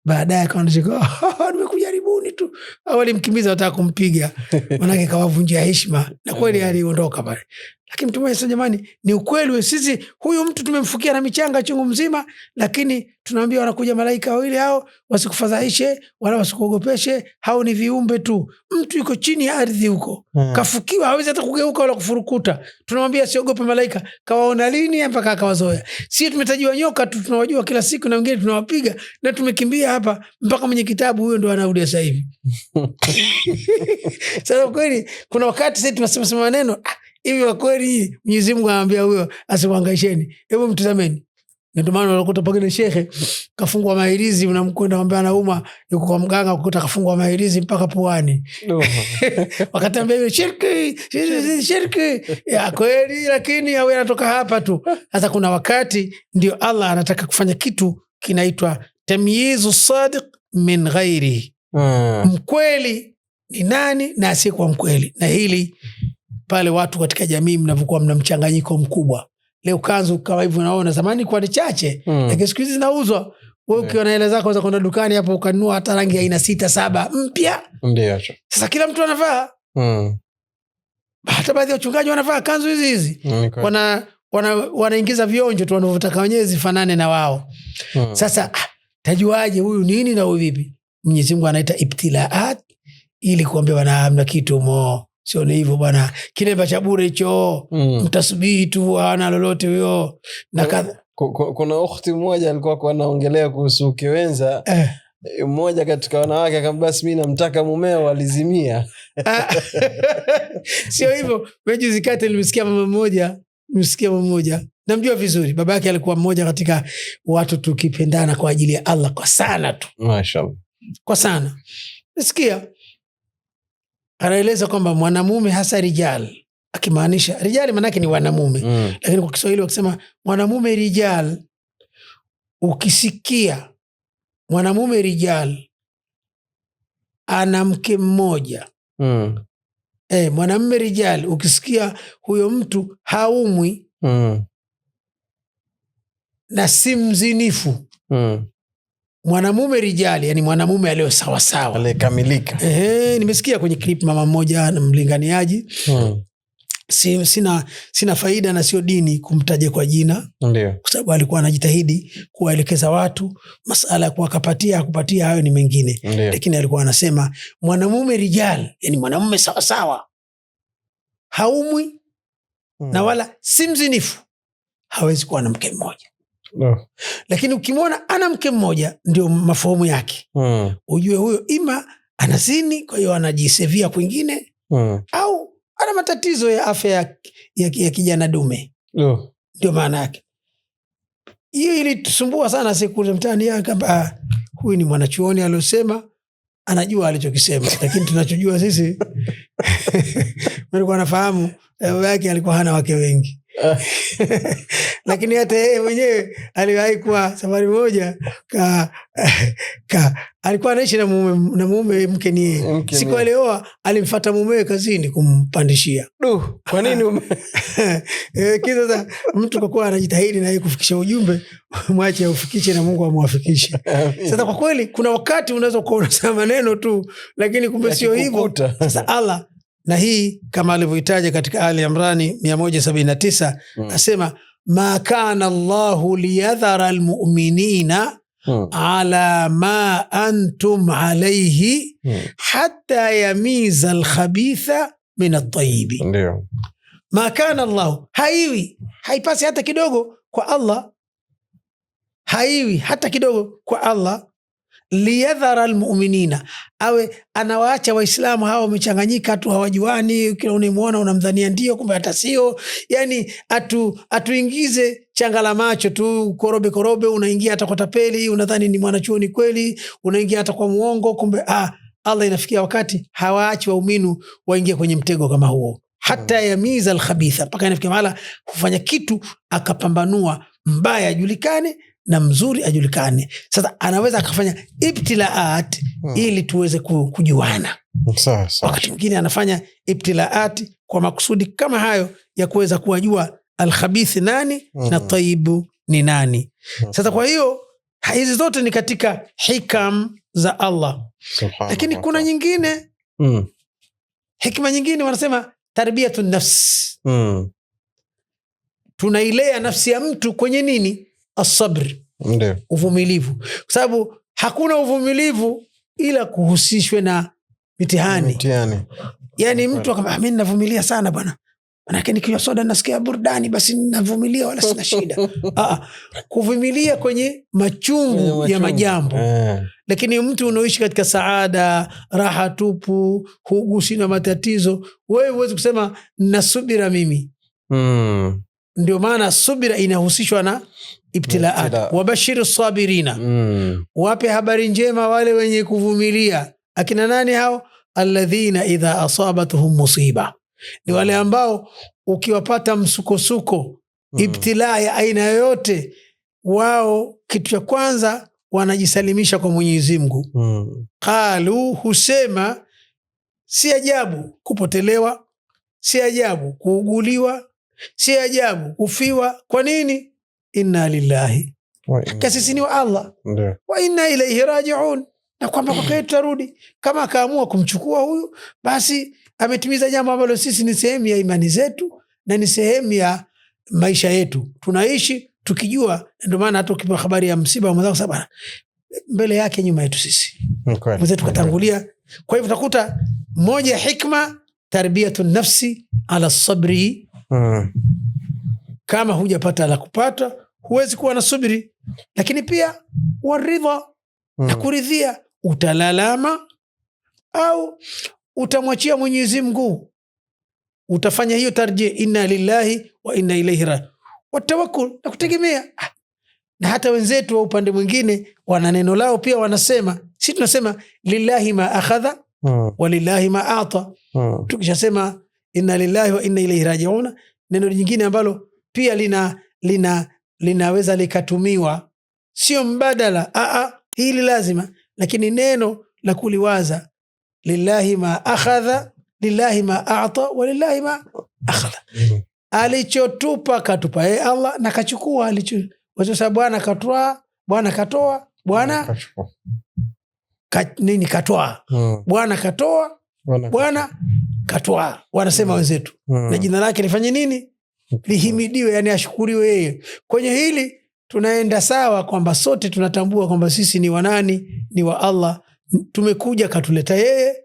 Baadaye akaondoka, nimekujaribuni tu. Awali mkimbiza wataka kumpiga, manake kawavunjia heshima, na kweli aliondoka pale. Lakini mtu mmoja sasa, jamani, ni ukweli sisi huyu mtu tumemfukia na michanga chungu mzima, lakini tunaambia wanakuja malaika wawili hao wasikufadhaishe wala wasikuogopeshe, hao ni viumbe tu. Mtu yuko chini ya ardhi huko, kafukiwa, hawezi hata kugeuka wala kufurukuta. Tunamwambia siogope malaika, kawaona lini mpaka akawazoea. Sisi tumetajiwa nyoka tu, tunawajua kila siku na wengine tunawapiga, na tumekimbia hapa mpaka mwenye kitabu huyo ndo anarudi sasa hivi. Sasa kweli kuna wakati sisi tunasema maneno hivi wa kweli Mwenyezi Mungu anambia huyo asiwahangaisheni. Hebu mtazameni. Ndio maana unakuta pagine shekhe kafungwa mahirizi, unamkwenda mwambia anauma, yuko kwa mganga kukuta kafungwa mahirizi mpaka puani. Wakatambia hiyo shirki ya kweli, lakini awe anatoka hapa tu. Sasa kuna wakati ndio Allah anataka kufanya kitu kinaitwa tamyizu sadiq min ghairi. Mkweli ni nani na asiyekuwa mkweli. Na hili pale watu katika jamii mnapokuwa mna mchanganyiko mkubwa. Leo kanzu kama hivyo unaona, zamani kwa ni chache, lakini siku hizi zinauzwa. Wewe ukiona hela zako za kwenda dukani hapo ukanunua hata rangi aina 6-7 mpya. Ndio. Sasa kila mtu anavaa. Hata baadhi ya wachungaji wanavaa kanzu hizi. Wanaingiza vionjo tu wanavyotaka wenyewe zifanane na wao. Sasa tajuaje huyu nini na huyu vipi? Mwenyezi Mungu anaita ibtilaat ili kuambia bwana hamna kitu mo. Sio ni hivyo bwana. Kilemba cha bure hicho. Mtasubiri tu hana lolote huyo. Na kuna ukhti mmoja alikuwa anaongelea kuhusu ukiwenza. Mmoja katika wanawake akamwambia basi mimi namtaka mumeo, alizimia. Sio hivyo. Meji zikate nimesikia mama mmoja. Namjua vizuri. Babake alikuwa mmoja katika watu tukipendana kwa ajili ya Allah kwa sana tu. Mashaallah. Kwa sana. Nisikia anaeleza kwamba mwanamume hasa rijal, akimaanisha rijali manake ni wanamume, lakini kwa Kiswahili wakisema mwanamume rijal, ukisikia mwanamume rijal ana mke mmoja, mwanamume rijal ukisikia huyo mtu haumwi na si mzinifu, mwanamume rijali, yani mwanamume alio sawa sawa, aliyekamilika. Nimesikia kwenye clip mama mmoja na mlinganiaji. Sina faida na sio dini kumtaja kwa jina. Ndio. Kwa sababu alikuwa anajitahidi kuwaelekeza watu, masala ya kupatia hayo ni mengine. Lakini alikuwa anasema mwanamume rijali, yani mwanamume sawa sawa, haumwi na wala si mzinifu, hawezi kuwa na mke mmoja. Lakini ukimwona ana mke mmoja ndio mafahamu yake. Ujue huyo ima anazini, kwa hiyo anajisevia kwingine, au ana matatizo ya afya ya kijana dume. Ndio maana yake. Hiyo ilitusumbua sana siku za mtaani yake, kwamba huyu ni mwanachuoni aliyosema anajua alichokisema, lakini tunachojua sisi mlikuwa nafahamu baba yake alikuwa hana wake wengi. Lakini hata yeye mwenyewe aliwahi kuwa safari moja alikuwa anaishi na mume mke ni yeye. Siku alioa alimfuata mumewe kazini kumpandishia. Kwa nini kisa mtu kwa kuwa anajitahidi na yeye kufikisha ujumbe, mwache ufikishe na Mungu amwafikishe. Sasa kwa kweli kuna wakati unaweza kuona maneno tu, lakini kumbe sio hivyo. Sasa Allah, na hii kama alivyoitaja katika Ali Imran 179, asema ma kana Allahu liyadhara almu'minina ala ma antum alayhi hatta yamiza alkhabitha min at-tayyib. Ndio. Ma kana Allahu, haipasi hata kidogo kwa Allah, haiwi hata kidogo kwa Allah, liyadhara almu'minina, awe anawaacha waislamu hawa wamechanganyika tu, hawajuani, kila unamuona unamdhania ndio kumbe hata sio, yani atuingize changala macho tu, korobe unaingia hata kwa tapeli unadhani ni mwanachuoni kweli, unaingia hata kwa muongo kumbe Allah inafikia wakati hawaachi waumini waingie kwenye mtego kama huo. Hata yamiza alkhabitha, mpaka inafikia mahala kufanya kitu akapambanua mbaya ajulikane na mzuri ajulikane. Sasa anaweza akafanya ibtilaat ili tuweze kujuana. Wakati mwingine anafanya ibtilaat kwa makusudi kama hayo ya kuweza kuwajua alkhabith nani na tayyibu ni nani. Sasa kwa hiyo hizi zote ni katika hikam za Allah. Lakini kuna nyingine hikma nyingine wanasema tarbiyatun nafs. Tunailea nafsi ya mtu kwenye nini? As-sabr. Ndio. Uvumilivu. Kwa sababu hakuna uvumilivu ila kuhusishwe na mitihani. Yani mtu akamwambia mimi ninavumilia sana bwana, manake nikinywa soda nasikia burudani, basi ninavumilia wala sina shida. Kuvumilia kwenye machungu ya majambo. Lakini mtu unaoishi katika saada, raha tupu, hugusi na matatizo, wewe huwezi kusema nasubira mimi. Ndio maana subira inahusishwa na ibtilaat. Wabashiri sabirina, wape habari njema wale wenye kuvumilia. Akina nani hao? Alladhina idha asabatuhum musiba, ni wale ambao ukiwapata msukosuko, ibtilaa ya aina yoyote, wao kitu cha kwanza wanajisalimisha kwa Mwenyezi Mungu. Qalu, husema si ajabu kupotelewa, si ajabu kuuguliwa, si ajabu kufiwa. Kwa nini? Inna lillahi, kasisi ni wa Allah, wa inna ilayhi raji'un, na kwamba kwa kweli tutarudi. Kama akaamua kumchukua huyu, basi ametimiza jambo ambalo sisi ni sehemu ya imani zetu na ni sehemu ya maisha yetu. Tunaishi tukijua, ndio maana hata ukipewa habari ya msiba wa mwenzako sababu mbele yake nyuma yetu sisi mwenzetu katangulia. Kwa hivyo utakuta moja hikma tarbiyatun nafsi ala sabri. Kama hujapata la kupata huwezi kuwa na subiri. Lakini pia waridha, na kuridhia. Utalalama au utamwachia Mwenyezi Mungu, utafanya hiyo tarjia, inna lillahi wa inna ilayhi raji'un, watawakkul, na kutegemea. Na hata wenzetu wa upande mwingine wana neno lao pia, wanasema, sisi tunasema lillahi ma akhadha wa lillahi ma ata. Tukishasema inna lillahi wa inna ilayhi raji'un, neno jingine ambalo pia linaweza likatumiwa, sio mbadala, hili lazima, lakini neno la kuliwaza, lillahi ma akhadha, lillahi ma a'ta, wa lillahi ma akhadha. Alichotupa katupa Allah, na kachukua alichotoa. Bwana katoa, Bwana katoa, Bwana katoa, Bwana katoa, Bwana katoa, wanasema wenzetu. Na jina lake lifanye nini? Lihimidiwe, yani ashukuriwe yeye. Kwenye hili tunaenda sawa, kwamba sote tunatambua kwamba sisi ni wanani? Ni wa Allah. Tumekuja katuleta yeye,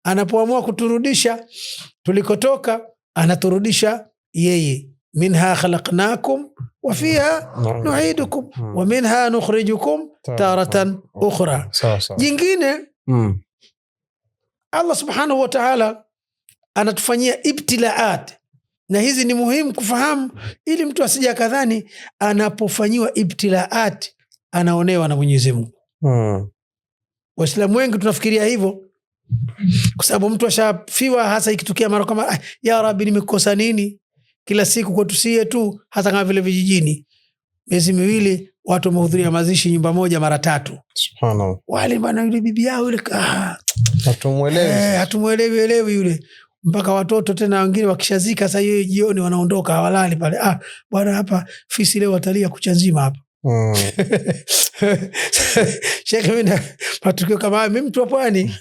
anapoamua kuturudisha tulikotoka anaturudisha yeye. Minha khalaqnakum wa fiha nu'idukum wa minha nukhrijukum taratan ukhra. Jingine Allah subhanahu wa ta'ala anatufanyia ibtilaat, na hizi ni muhimu kufahamu ili mtu asije kadhani anapofanyiwa ibtilaat anaonewa na Mwenyezi Mungu. Waislamu wengi tunafikiria hivyo, kwa sababu mtu ashafiwa, hasa ikitukia mara kama ya Rabbi nimekosa nini? Kila siku kwetu sie tu, hasa kama vile vijijini, miezi miwili watu wamehudhuria mazishi nyumba moja mara 3. Subhanallah. Wale bwana yule bibi yao yule hatumuelewi yule, mpaka watoto tena wengine wakishazika sasa hiyo jioni wanaondoka, hawalali pale. Bwana hapa fisi leo watalia kucha nzima hapa. Sheikh mimi matukio kama mimi mtu wa pwani.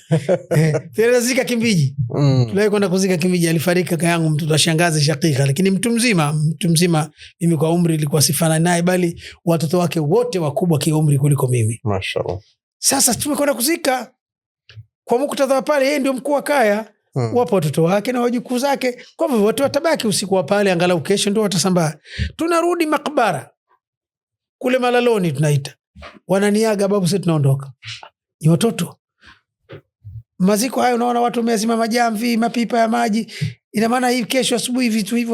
Tulizika Kimbiji. Tulikuwa kwenda kuzika Kimbiji, alifariki kaka yangu mtoto wa shangazi Shakika, lakini mtu mzima mimi kwa umri nilikuwa sifana naye, bali watoto wake wote wakubwa kiumri kuliko mimi. Mashaallah. Sasa tumekwenda kuzika kwa muktadha pale, yeye ndio mkuu wa kaya. Wapo watoto wake na wajukuu zake, kwa hivyo watu watabaki usiku wa pale, angalau kesho ndio watasambaa. Tunarudi makbara kule Malaloni tunaita, wananiaga babu, sisi tunaondoka. Ni watoto maziko hayo, unaona watu wameazima majamvi, mapipa ya maji. Ina maana hii kesho asubuhi vitu hivi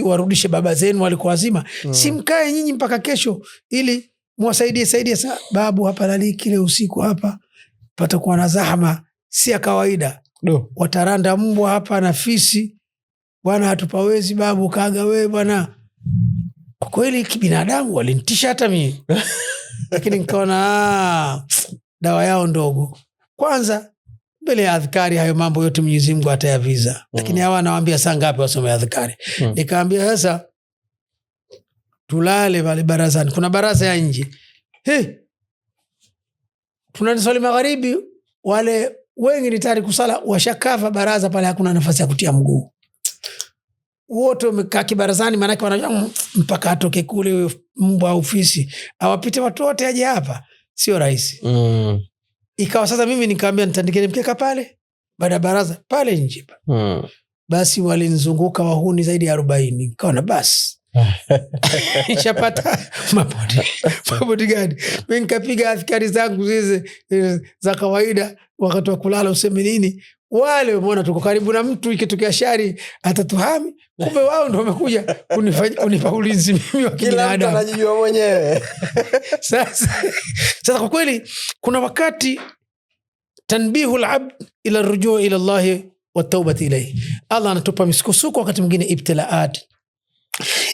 warudishe baba zenu walikuwa wazima. Simkae nyinyi mpaka kesho ili muwasaidie sasa. Babu hapa lali kile usiku hapa pata kuwa na zahama si ya kawaida. Wataranda mbwa hapa na fisi. Bwana hatupawezi babu, kaga wewe bwana. Kwa kweli kibinadamu walinitisha hata mimi. Lakini nikaona dawa yao ndogo. Kwanza mbele ya adhkari hayo mambo yote Mwenyezi Mungu atayaviza. Lakini hawa anawaambia saa ngapi wasome adhkari. Nikaambia sasa tulale pale barazani. Kuna baraza ya nje. Tunasali magharibi, wale wengi ni tayari kusala, washakafa baraza pale, hakuna nafasi ya kutia mguu. Wote wamekaa kibarazani, maana wanajua mpaka atoke kule mbwa ofisi awapite watu wote aje hapa sio rahisi. Ikawa sasa mimi nikaambia nitandikeni mkeka pale baada ya baraza pale nje. Basi walinizunguka wahuni zaidi ya 40. Nikaona basi nishapata mabodi gani. Mimi nikapiga adhkari zangu zile za kawaida, wakati wa kulala useme nini. Wale umeona tuko karibu na mtu, ikitokea shari atatuhami, kumbe wao ndio wamekuja kunipa ulinzi mimi wa kibinadamu. Kila mtu anajijua mwenyewe. Sasa kwa kweli kuna wakati tanbihul abd ila rujuu ila Allah wa tawbati ilayhi. Allah anatupa misukosuko wakati mwingine ibtilaat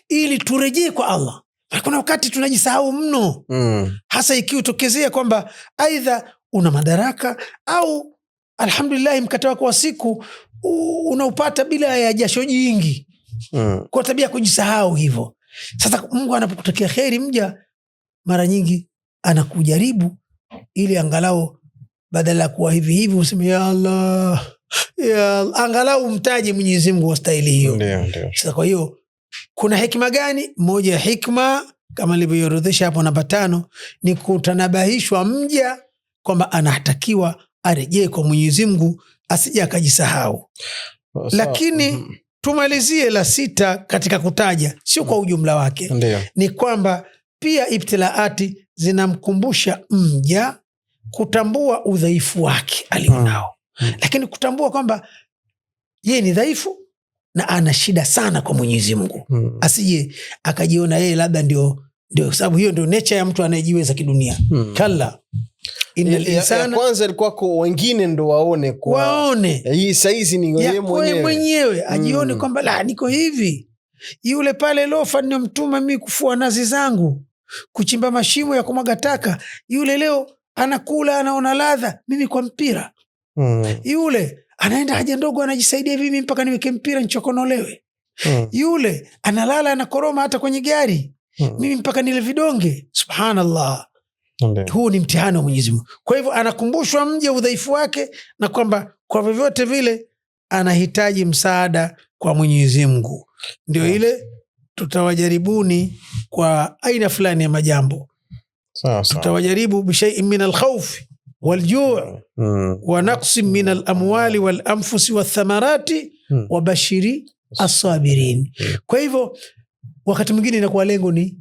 ili turejee kwa Allah. Kuna wakati tunajisahau mno. Hasa ikiutokezea kwamba aidha una madaraka au alhamdulillah mkate wako wa siku unaupata bila ya jasho jingi. Kwa tabia kujisahau hivyo. Sasa Mungu anapokutokea kheri mja, mara nyingi anakujaribu ili angalau badala kuwa hivi useme ya Allah, ya Allah, angalau mtaje Mwenyezi Mungu wastahili hiyo. Sasa kwa hiyo kuna hikma gani? Moja ya hikma kama nilivyorodhesha hapo namba 5 ni kutanabahishwa mja kwamba anatakiwa arejee kwa Mwenyezi Mungu, asije akajisahau. Lakini tumalizie la 6 katika kutaja, sio kwa ujumla wake. Ni kwamba pia ibtilaati zinamkumbusha mja kutambua udhaifu wake alionao. Lakini kutambua kwamba yeye ni dhaifu na ana shida sana kwa Mwenyezi Mungu. Asije akajiona yeye labda ndio sababu hiyo ndio nature ya mtu anayejiweza kidunia. Kalla. Ya kwanza ilikuwa kwa wengine ndo waone hii saizi ni wewe mwenyewe ajione kwamba la niko hivi. Yule pale lofa ni mtuma mimi kufua nazi zangu, kuchimba mashimo ya kumwaga taka, yule leo anakula anaona ladha, mimi kwa mpira. Yule anaenda haja ndogo anajisaidia hivi, mpaka niweke mpira nichokonolewe. Yule analala anakoroma hata kwenye gari, mimi mpaka nile vidonge. Subhanallah. Huu ni mtihani wa Mwenyezi Mungu. Kwa hivyo anakumbushwa mje udhaifu wake na kwamba kwa vyovyote vile anahitaji msaada kwa Mwenyezi Mungu. Ndio ile tutawajaribuni kwa aina fulani ya majambo. Tutawajaribu bishai'in min al-khawf wal-ju' wa naqsin min al-amwali wal-anfusi wath-thamarati wa bashiri as-sabirin. Kwa hivyo wakati mwingine inakuwa lengo ni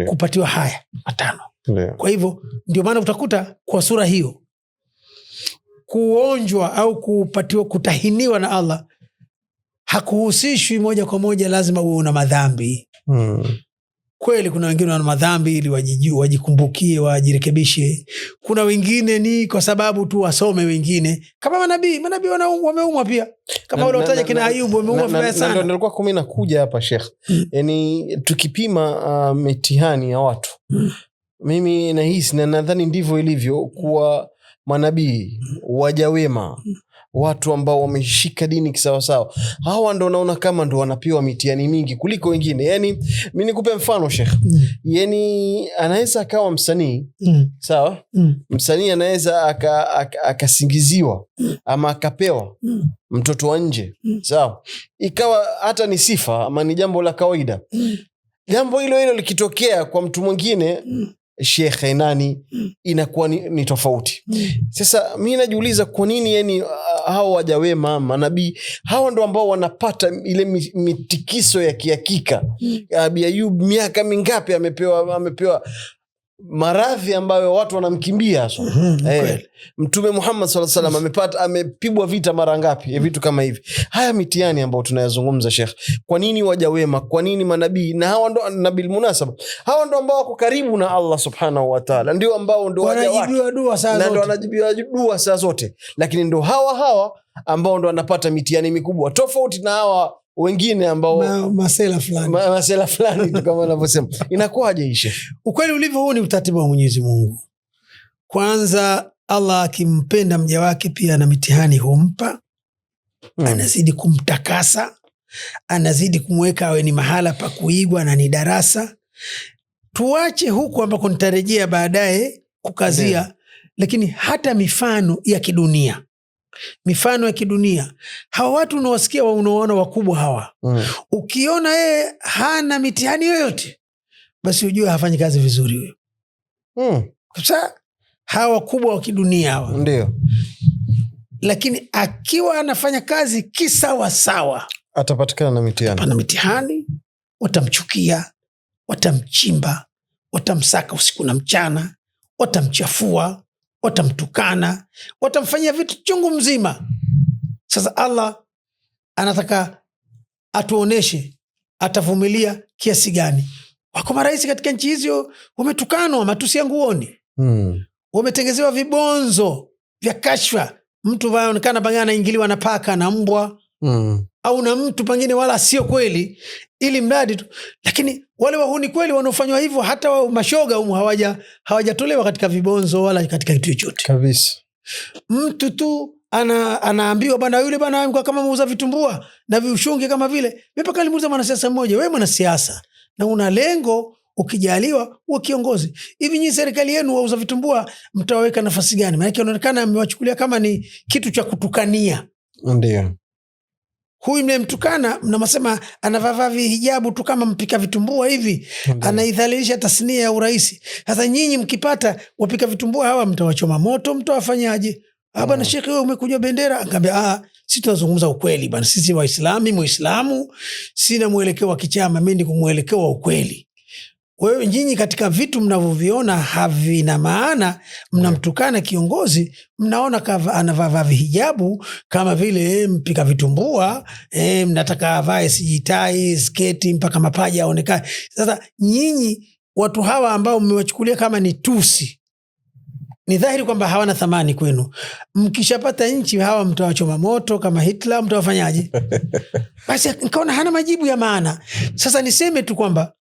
kupatiwa haya 5. Kwa hivyo ndio maana utakuta kwa sura hiyo kuonjwa au kupatiwa kutahiniwa na Allah hakuhusishwi moja kwa moja lazima uwe una madhambi. Kweli kuna wengine wana madhambi ili wajikumbukie, wajirekebishe. Kuna wengine ni kwa sababu tu wasome wengine. Kama manabii wameumwa pia. Kama wale wataja kina Ayubu wameumwa vibaya sana. Ndio nilikuwa kumi nakuja hapa Sheikh. Yaani tukipima mitihani ya watu. Mimi nahisi na nadhani ndivyo ilivyo kuwa manabii, waja wema watu ambao wameshika dini kisawasawa, hawa ndo naona kama ndo wanapewa mitihani mingi kuliko wengine. Yani mimi nikupe mfano Sheikh, yani anaweza akawa msanii sawa, msanii anaweza akasingiziwa ama akapewa mtoto wa nje sawa, ikawa hata ni sifa ama ni jambo la kawaida. Jambo hilo likitokea kwa mtu mwingine shekhe nani, inakuwa ni tofauti. Sasa mimi najiuliza kwa nini yani hao waja wema manabii hao ndo ambao wanapata ile mitikiso ya kihakika. Abi Ayub miaka mingapi amepewa maradhi ambayo watu wanamkimbia so. Mtume Muhammad sallallahu alaihi wasallam amepigwa vita mara ngapi, vitu kama hivi. Haya mitihani ambayo tunayazungumza Sheikh, kwa nini waja wema, kwa nini manabii, na hawa ndo nabil munasaba, hawa ndo ambao wako karibu na Allah subhanahu wa ta'ala, ndio ambao ndo waja wake na ndo wanajibiwa dua saa zote, lakini ndo hawa ambao ndo wanapata mitihani mikubwa tofauti na hawa wengine ambao masela fulani kama wanavyosema. Inakuwaje hicho? Ukweli ulivyo, huu ni utaratibu wa Mwenyezi Mungu. Kwanza Allah akimpenda mja wake pia na mitihani humpa, anazidi kumtakasa, anazidi kumweka awe ni mahala pa kuigwa na ni darasa. Tuache huku ambako nitarejea baadaye kukazia, lakini hata mifano ya kidunia, hawa watu unawasikia unaona wakubwa hawa, ukiona yeye hana mitihani yoyote, basi ujue hafanyi kazi vizuri huyo. Sasa hawa wakubwa wa kidunia hawa ndio, lakini akiwa anafanya kazi kisawasawa atapatikana na mitihani. Pana mitihani, watamchukia, watamchimba, watamsaka usiku na mchana, watamchafua, watamtukana, watamfanyia vitu chungu mzima. Sasa Allah anataka atuoneshe atavumilia kiasi gani. Wako maraisi katika nchi hizo wametukanwa matusi ya nguoni, wametengezewa vibonzo vya kashfa, mtu vaonekana pangine anaingiliwa na paka na mbwa au na mtu pangine wala sio kweli, ili mradi tu. Lakini wale wahuni kweli wanaofanywa hivyo, hata wa mashoga humu hawajatolewa katika vibonzo wala katika kitu chochote kabisa. Mtu tu anaambiwa bana, yule bana kama muuza vitumbua na viushungi kama vile. Mimi paka nilimuuliza mwanasiasa mmoja, wewe mwanasiasa na una lengo ukijaliwa uwe kiongozi, hivi nyinyi serikali yenu wauza vitumbua mtaweka nafasi gani? Maana inaonekana amewachukulia kama ni kitu cha kutukania. Ndio. Huyu mnemtukana, mnamasema anavaa hijabu tu kama mpika vitumbua hivi, anaidhalilisha tasnia ya urais. Sasa nyinyi mkipata wapika vitumbua hawa, mtawachoma moto, mtawafanyaje? Bwana Sheikh, wewe umekuja bendera. Akamwambia sisi tunazungumza ukweli bwana, sisi Waislamu, Muislamu, sina mwelekeo wa kichama, mimi ndiko mwelekeo wa ukweli. Wewe nyinyi katika vitu mnavyoviona havina maana, mnamtukana kiongozi, mnaona anavaa hijabu kama vile mpika vitumbua, mnataka avae sijitai, sketi mpaka mapaja yaonekane. Sasa nyinyi watu hawa ambao mmewachukulia kama ni tusi, ni dhahiri kwamba hawana thamani kwenu. Mkishapata nchi hawa mtawachoma moto kama Hitler, mtawafanyaje? Basi nikaona hana majibu ya maana. Sasa niseme tu kwamba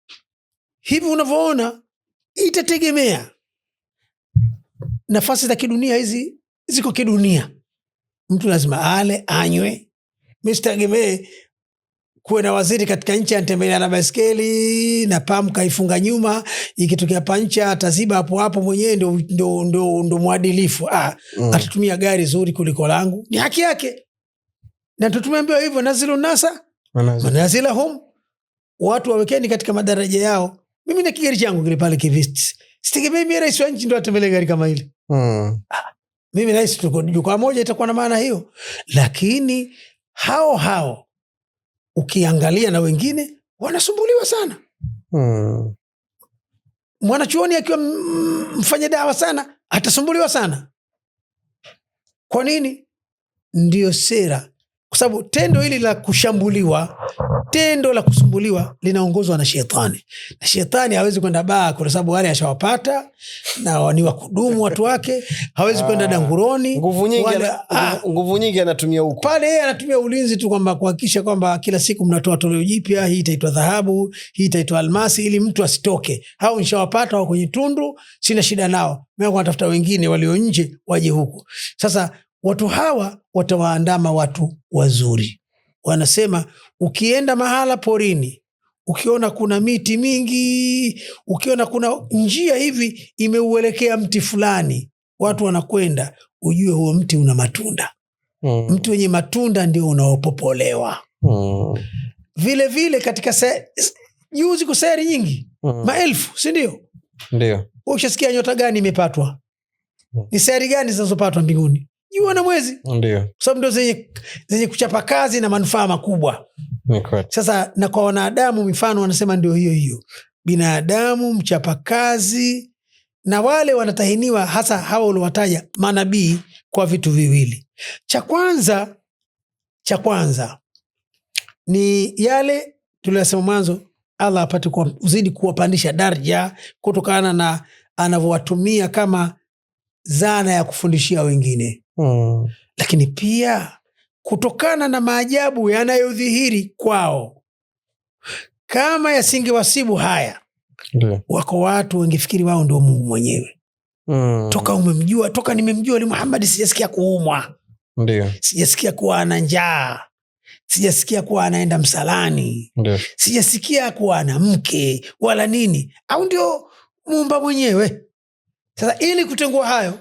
hivi unavyoona itategemea nafasi za kidunia. Hizi ziko kidunia, mtu lazima ale anywe. Mimi sitegemee kuwe na waziri katika nchi anatembea na baiskeli na pamu kaifunga nyuma, ikitokea pancha ataziba hapo hapo mwenyewe, ndo mwadilifu. Atatumia gari zuri kuliko langu, ni haki yake. Na tutumeambiwa hivyo, nazilu nasa manazilahum, watu wawekeni katika madaraja yao. Mimi na kigari changu kile pale kivisti, sitegemei mimi rais wa nchi ndo atembelee gari kama ile. Mimi rais tuko jukwaa moja, itakuwa na maana hiyo. Lakini hao ukiangalia na wengine wanasumbuliwa sana. Mwanachuoni akiwa mfanya dawa sana atasumbuliwa sana. Kwa nini? Ndio sera. Kwa sababu tendo hili la kushambuliwa, tendo la kusumbuliwa linaongozwa na shetani. Na shetani hawezi kwenda baa kwa sababu wale ashawapata na ni wakudumu watu wake, hawezi kwenda danguroni. Nguvu nyingi anatumia huko. Pale yeye anatumia ulinzi tu, kwamba kuhakikisha kwamba kila siku mnatoa toleo jipya, hii itaitwa dhahabu, hii itaitwa almasi, ili mtu asitoke. Hao nishawapata wao kwenye tundu, sina shida nao. Mimi natafuta wengine walio nje waje huko. Sasa watu hawa watawaandama watu wazuri. Wanasema ukienda mahala porini, ukiona kuna miti mingi, ukiona kuna njia hivi imeuelekea mti fulani, watu wanakwenda, ujue huo mti una matunda. Mti wenye matunda ndio unaopopolewa. Vile vile katika juzi kusayari nyingi, maelfu, si ndio? Ndio. Ukishasikia nyota gani imepatwa? Ni sayari gani zinazopatwa mbinguni? Jua na mwezi. Ndio. Kwa sababu ndio zenye kuchapa kazi na manufaa makubwa. Sasa na kwa wanadamu mifano wanasema ndio hiyo. Binadamu mchapakazi, na wale wanatahiniwa hasa hawa uliowataja manabii kwa vitu viwili. Cha kwanza ni yale tuliyosema mwanzo, Allah apate kuzidi kuwapandisha daraja kutokana na anavyowatumia kama zana ya kufundishia wengine. Lakini pia kutokana na maajabu yanayodhihiri kwao. Kama yasingewasibu haya, wako watu wengefikiri wao ndio Mungu mwenyewe. Toka nimemjua Ali Muhammad sijasikia kuumwa. Ndio. Sijasikia kuwa ana njaa. Sijasikia kuwa anaenda msalani. Ndio. Sijasikia kuwa ana mke wala nini. Au ndio Muumba mwenyewe. Sasa ili kutengua hayo,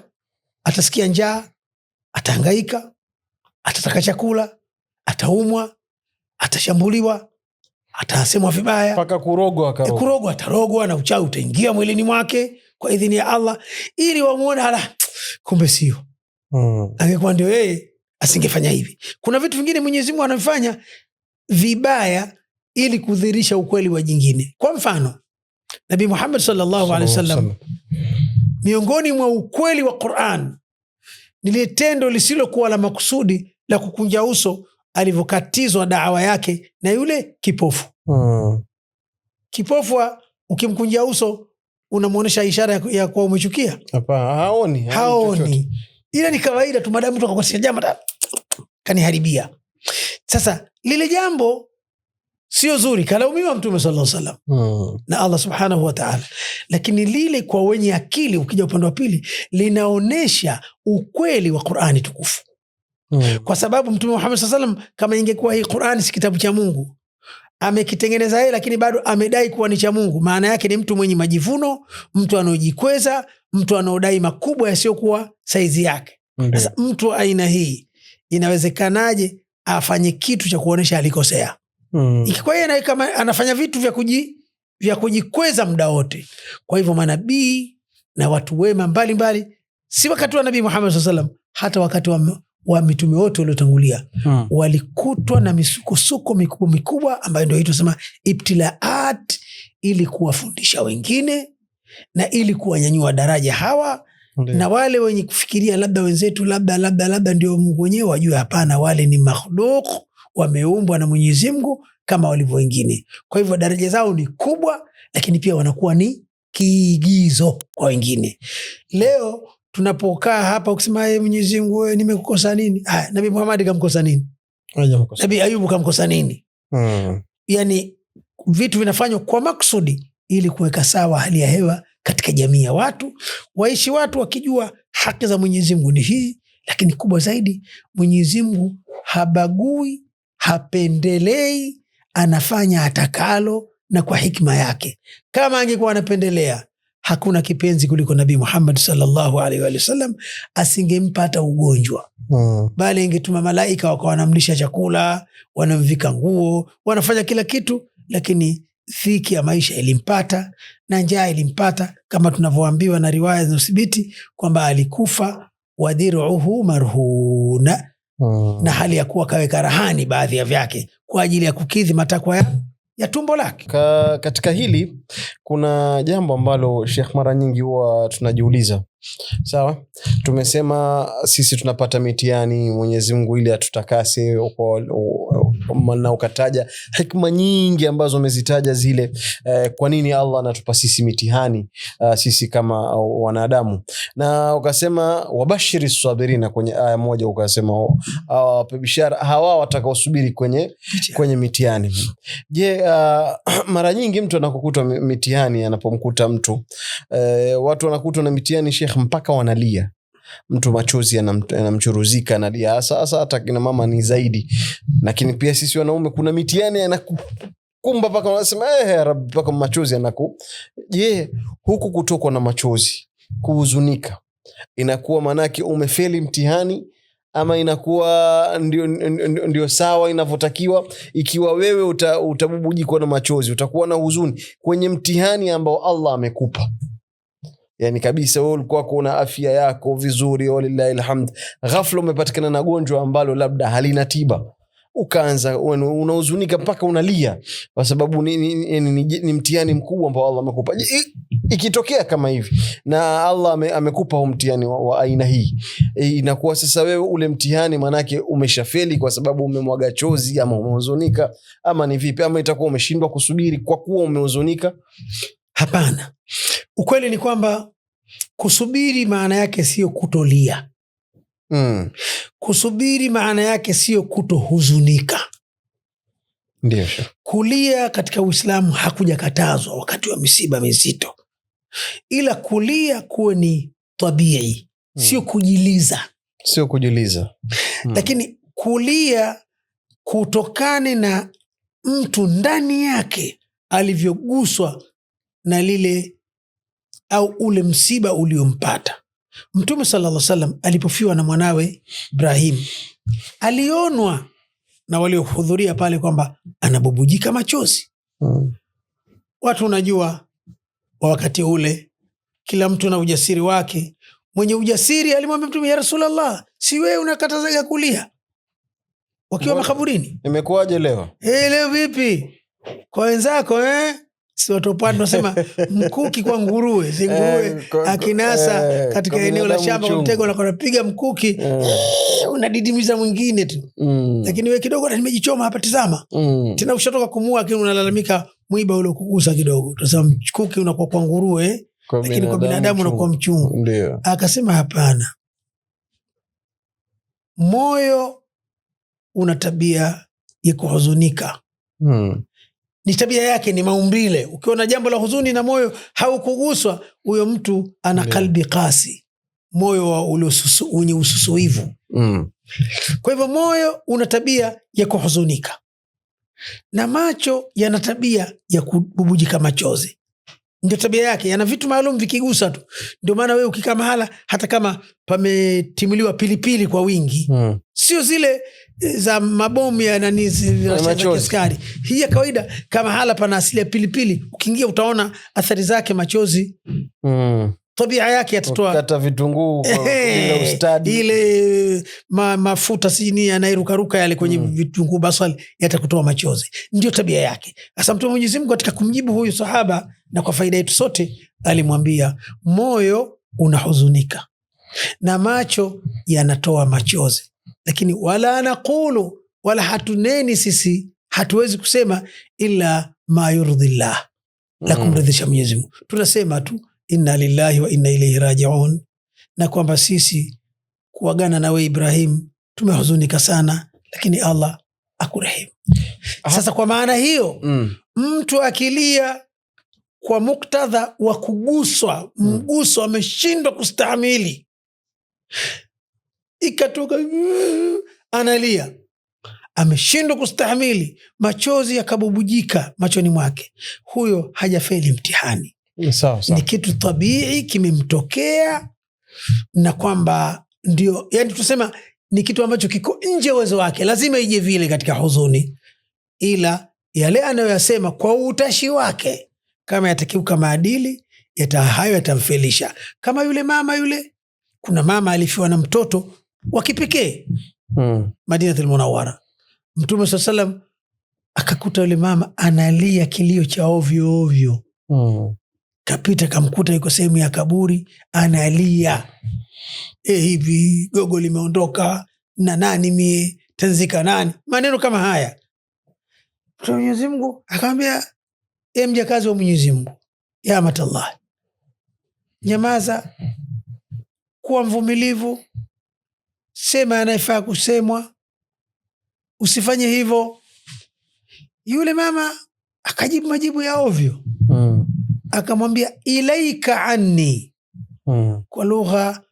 atasikia njaa, atahangaika, atataka chakula, ataumwa, atashambuliwa, atasemwa vibaya, mpaka kurogwa atarogwa na uchawi utaingia mwilini mwake kwa idhini ya Allah, ili wamuone kumbe sio. Angekuwa ndio yeye asingefanya hivi. Kuna vitu vingine Mwenyezi Mungu anafanya vibaya ili kudhihirisha ukweli wa jingine. Kwa mfano, Nabii Muhammad sallallahu alaihi wasallam, miongoni mwa ukweli wa Qur'an ni lile tendo lisilokuwa la makusudi la kukunja uso alivyokatizwa da'wa yake na yule kipofu. Kipofu ukimkunja uso unamuonesha ishara ya kuwa umechukia? Hapana, haoni. Ile ni kawaida tu, madamu mtu akakosa jambo kaniharibia. Sasa lile jambo sio zuri, kalaumiwa Mtume sallallahu alaihi wasallam na Allah subhanahu wa ta'ala. Lakini lile kwa wenye akili, ukija upande wa pili, linaonesha ukweli wa Qur'ani tukufu. Kwa sababu Mtume Muhammad sallallahu alaihi wasallam, kama ingekuwa hii Qur'ani si kitabu cha Mungu, amekitengeneza yeye lakini bado amedai kuwa ni cha Mungu, maana yake ni mtu mwenye majivuno, mtu anaojikweza, mtu anaodai makubwa yasiokuwa saizi yake. Sasa mtu aina hii inawezekanaje afanye kitu cha kuonesha alikosea? Ikiwa yeye kama anafanya vitu vya kujikweza muda wote. Kwa hivyo manabii na watu wema mbalimbali, si wakati wa Nabii Muhammad sallallahu alaihi wasallam, hata wakati wa mitume wote waliotangulia, walikutwa na misukosuko mikubwa ambayo ndio tunasema ibtilaat, ili kuwafundisha wengine na ili kuwanyanyua daraja hawa. Na wale wenye kufikiria labda wenzetu labda ndio Mungu mwenyewe, wajue hapana, wale ni makhluk, wameumbwa na Mwenyezi Mungu kama walivyo wengine. Kwa hivyo daraja zao ni kubwa, lakini pia wanakuwa ni kiigizo kwa wengine. Leo tunapokaa hapa ukisema Mwenyezi Mungu wewe nimekukosa nini? Nabii Muhammad kamkosa nini? Nabii Ayubu kamkosa nini? Yani vitu vinafanywa kwa maksudi ili kuweka sawa hali ya hewa katika jamii ya watu, waishi watu wakijua haki za Mwenyezi Mungu ni hii. Lakini kubwa zaidi, Mwenyezi Mungu habagui, hapendelei, anafanya atakalo na kwa hikma yake. Kama angekuwa anapendelea, hakuna kipenzi kuliko Nabii Muhammad sallallahu alaihi wa sallam, asingempata ugonjwa. Bali ingetuma malaika wakawa wanamlisha chakula, wanamvika nguo, wanafanya kila kitu. Lakini dhiki ya maisha ilimpata na njaa ilimpata, kama tunavyoambiwa na riwaya zinazobiti kwamba alikufa wadiruhu marhuna, na hali ya kuwa kaweka rahani baadhi ya vyake kwa ajili ya kukidhi matakwa ya tumbo lake. Katika hili kuna jambo ambalo Sheikh mara nyingi huwa tunajiuliza. Sawa, tumesema sisi tunapata mitihani Mwenyezi Mungu ili atutakase, na ukataja hikma nyingi ambazo umezitaja zile. Kwa nini Allah anatupa sisi mitihani sisi kama wanadamu? Na ukasema wabashiri sabirina kwenye aya moja, ukasema bishara hawa watakaosubiri kwenye mitihani. Je, mara nyingi mtu anakukuta mitihani, anapomkuta mtu watu wanakutwa na mitihani Sheikh mpaka wanalia. mtu machozi yanamchuruzika analia. Sasa hata kina mama ni zaidi, lakini pia sisi wanaume kuna mitihani yanakumba paka unasema ya Rabbi, paka machozi yanaku. Je, huku kutokwa na machozi, kuhuzunika, inakuwa manake umefeli mtihani ama inakuwa ndio sawa inavyotakiwa? Ikiwa wewe utabubujikwa na machozi, utakuwa na huzuni kwenye mtihani ambao Allah amekupa, yani kabisa wewe ulikuwa kuna afya yako vizuri, walillahi alhamd, ghafla umepatikana na gonjwa ambalo labda halina tiba, ukaanza unahuzunika mpaka unalia, kwa sababu ni mtihani mkubwa ambao Allah amekupa. Ikitokea kama hivi na Allah amekupa mtihani wa aina hii, inakuwa sasa wewe ule mtihani manake umeshafeli kwa sababu umemwaga chozi ama umehuzunika, ama ni vipi? Ama itakuwa umeshindwa kusubiri kwa kuwa umehuzunika? Hapana, ukweli ni kwamba kusubiri maana yake sio kutolia. Kusubiri maana yake sio kutohuzunika. Ndio. Kulia katika Uislamu hakujakatazwa wakati wa misiba mizito, ila kulia kuwe ni tabii, sio kujiliza. Sio kujiliza. Lakini kulia kutokane na mtu ndani yake alivyoguswa na lile au ule msiba uliompata. Mtume sallallahu alaihi wasallam alipofiwa na mwanawe Ibrahim, alionwa na waliohudhuria pale kwamba anabubujika machozi. Watu unajua wa wakati ule kila mtu na ujasiri wake. Mwenye ujasiri alimwambia Mtume, ya Rasulullah, si wewe unakatazaga kulia wakiwa makaburini? Imekuwaje leo? Leo vipi kwa wenzako si watu upande wasema mkuki kwa nguruwe, si nguruwe akinasa katika eneo la shamba kwa mtego na kunapiga mkuki, unadidimiza mwingine tu. Lakini wewe kidogo na nimejichoma hapa, tazama. Tena ushatoka kumua, lakini unalalamika mwiba ule kugusa kidogo. Tunasema mkuki unakuwa kwa nguruwe, lakini kwa binadamu unakuwa mchungu. Ndio. Akasema hapana, moyo una tabia ya kuhuzunika. Ni tabia yake, ni maumbile. Ukiona jambo la huzuni na moyo haukuguswa, huyo mtu ana kalbi kasi, moyo wenye ususuivu. Kwa hivyo moyo una tabia ya kuhuzunika, na macho yana tabia ya kububujika machozi. Ndio tabia yake, yana vitu maalum vikigusa tu. Ndio maana wewe ukikaa mahala, hata kama pametimuliwa pilipili kwa wingi, sio zile za mabomu ya nani za kiskari, hii ya kawaida, kama hala pana asili ya pilipili, ukiingia utaona athari zake, machozi. Tabia yake yatatoa kata vitunguu kwa ustadi, ile mafuta sini yanairukaruka yale kwenye vitunguu basali yatakutoa machozi. Ndio tabia yake. Sasa Mtume Mwenyezi Mungu katika kumjibu huyu sahaba na kwa faida yetu sote, alimwambia moyo unahuzunika na macho yanatoa machozi, lakini wala naqulu, wala hatuneni sisi, hatuwezi kusema illa ma yurdillah, la kumridhisha Mwenyezi Mungu. Tunasema tu inna lillahi wa inna ilayhi raji'un, na kwamba sisi kuagana na wewe Ibrahim tumehuzunika sana, lakini Allah akurehemu. Sasa kwa maana hiyo, mtu akilia kwa muktadha wa kuguswa, mguso ameshindwa kustahimili, ikatoka analia, ameshindwa kustahimili, machozi yakabubujika machoni mwake, huyo hajafeli mtihani. Sawa. Ni kitu tabii kimemtokea, na kwamba ndio, yani tusema ni kitu ambacho kiko nje uwezo wake, lazima ije vile katika huzuni, ila yale anayoyasema kwa utashi wake, kama yatakiuka maadili, hayo yatamfelisha. Kama yule mama yule, kuna mama alifiwa na mtoto wa kipekee Madinatul Munawwara. Mtume sallallahu alaihi wasallam akakuta yule mama analia kilio cha ovyo ovyo. Kapita kamkuta yuko sehemu ya kaburi analia, hivi gogo limeondoka na nani mie tanzika nani, maneno kama haya. Mwenyezi Mungu akamwambia, mjakazi wa Mwenyezi Mungu, ya amatallah, nyamaza, kuwa mvumilivu, sema anayefaa kusemwa, usifanye hivyo. Yule mama akajibu majibu ya ovyo. Akamwambia ilaika anni, kwa lugha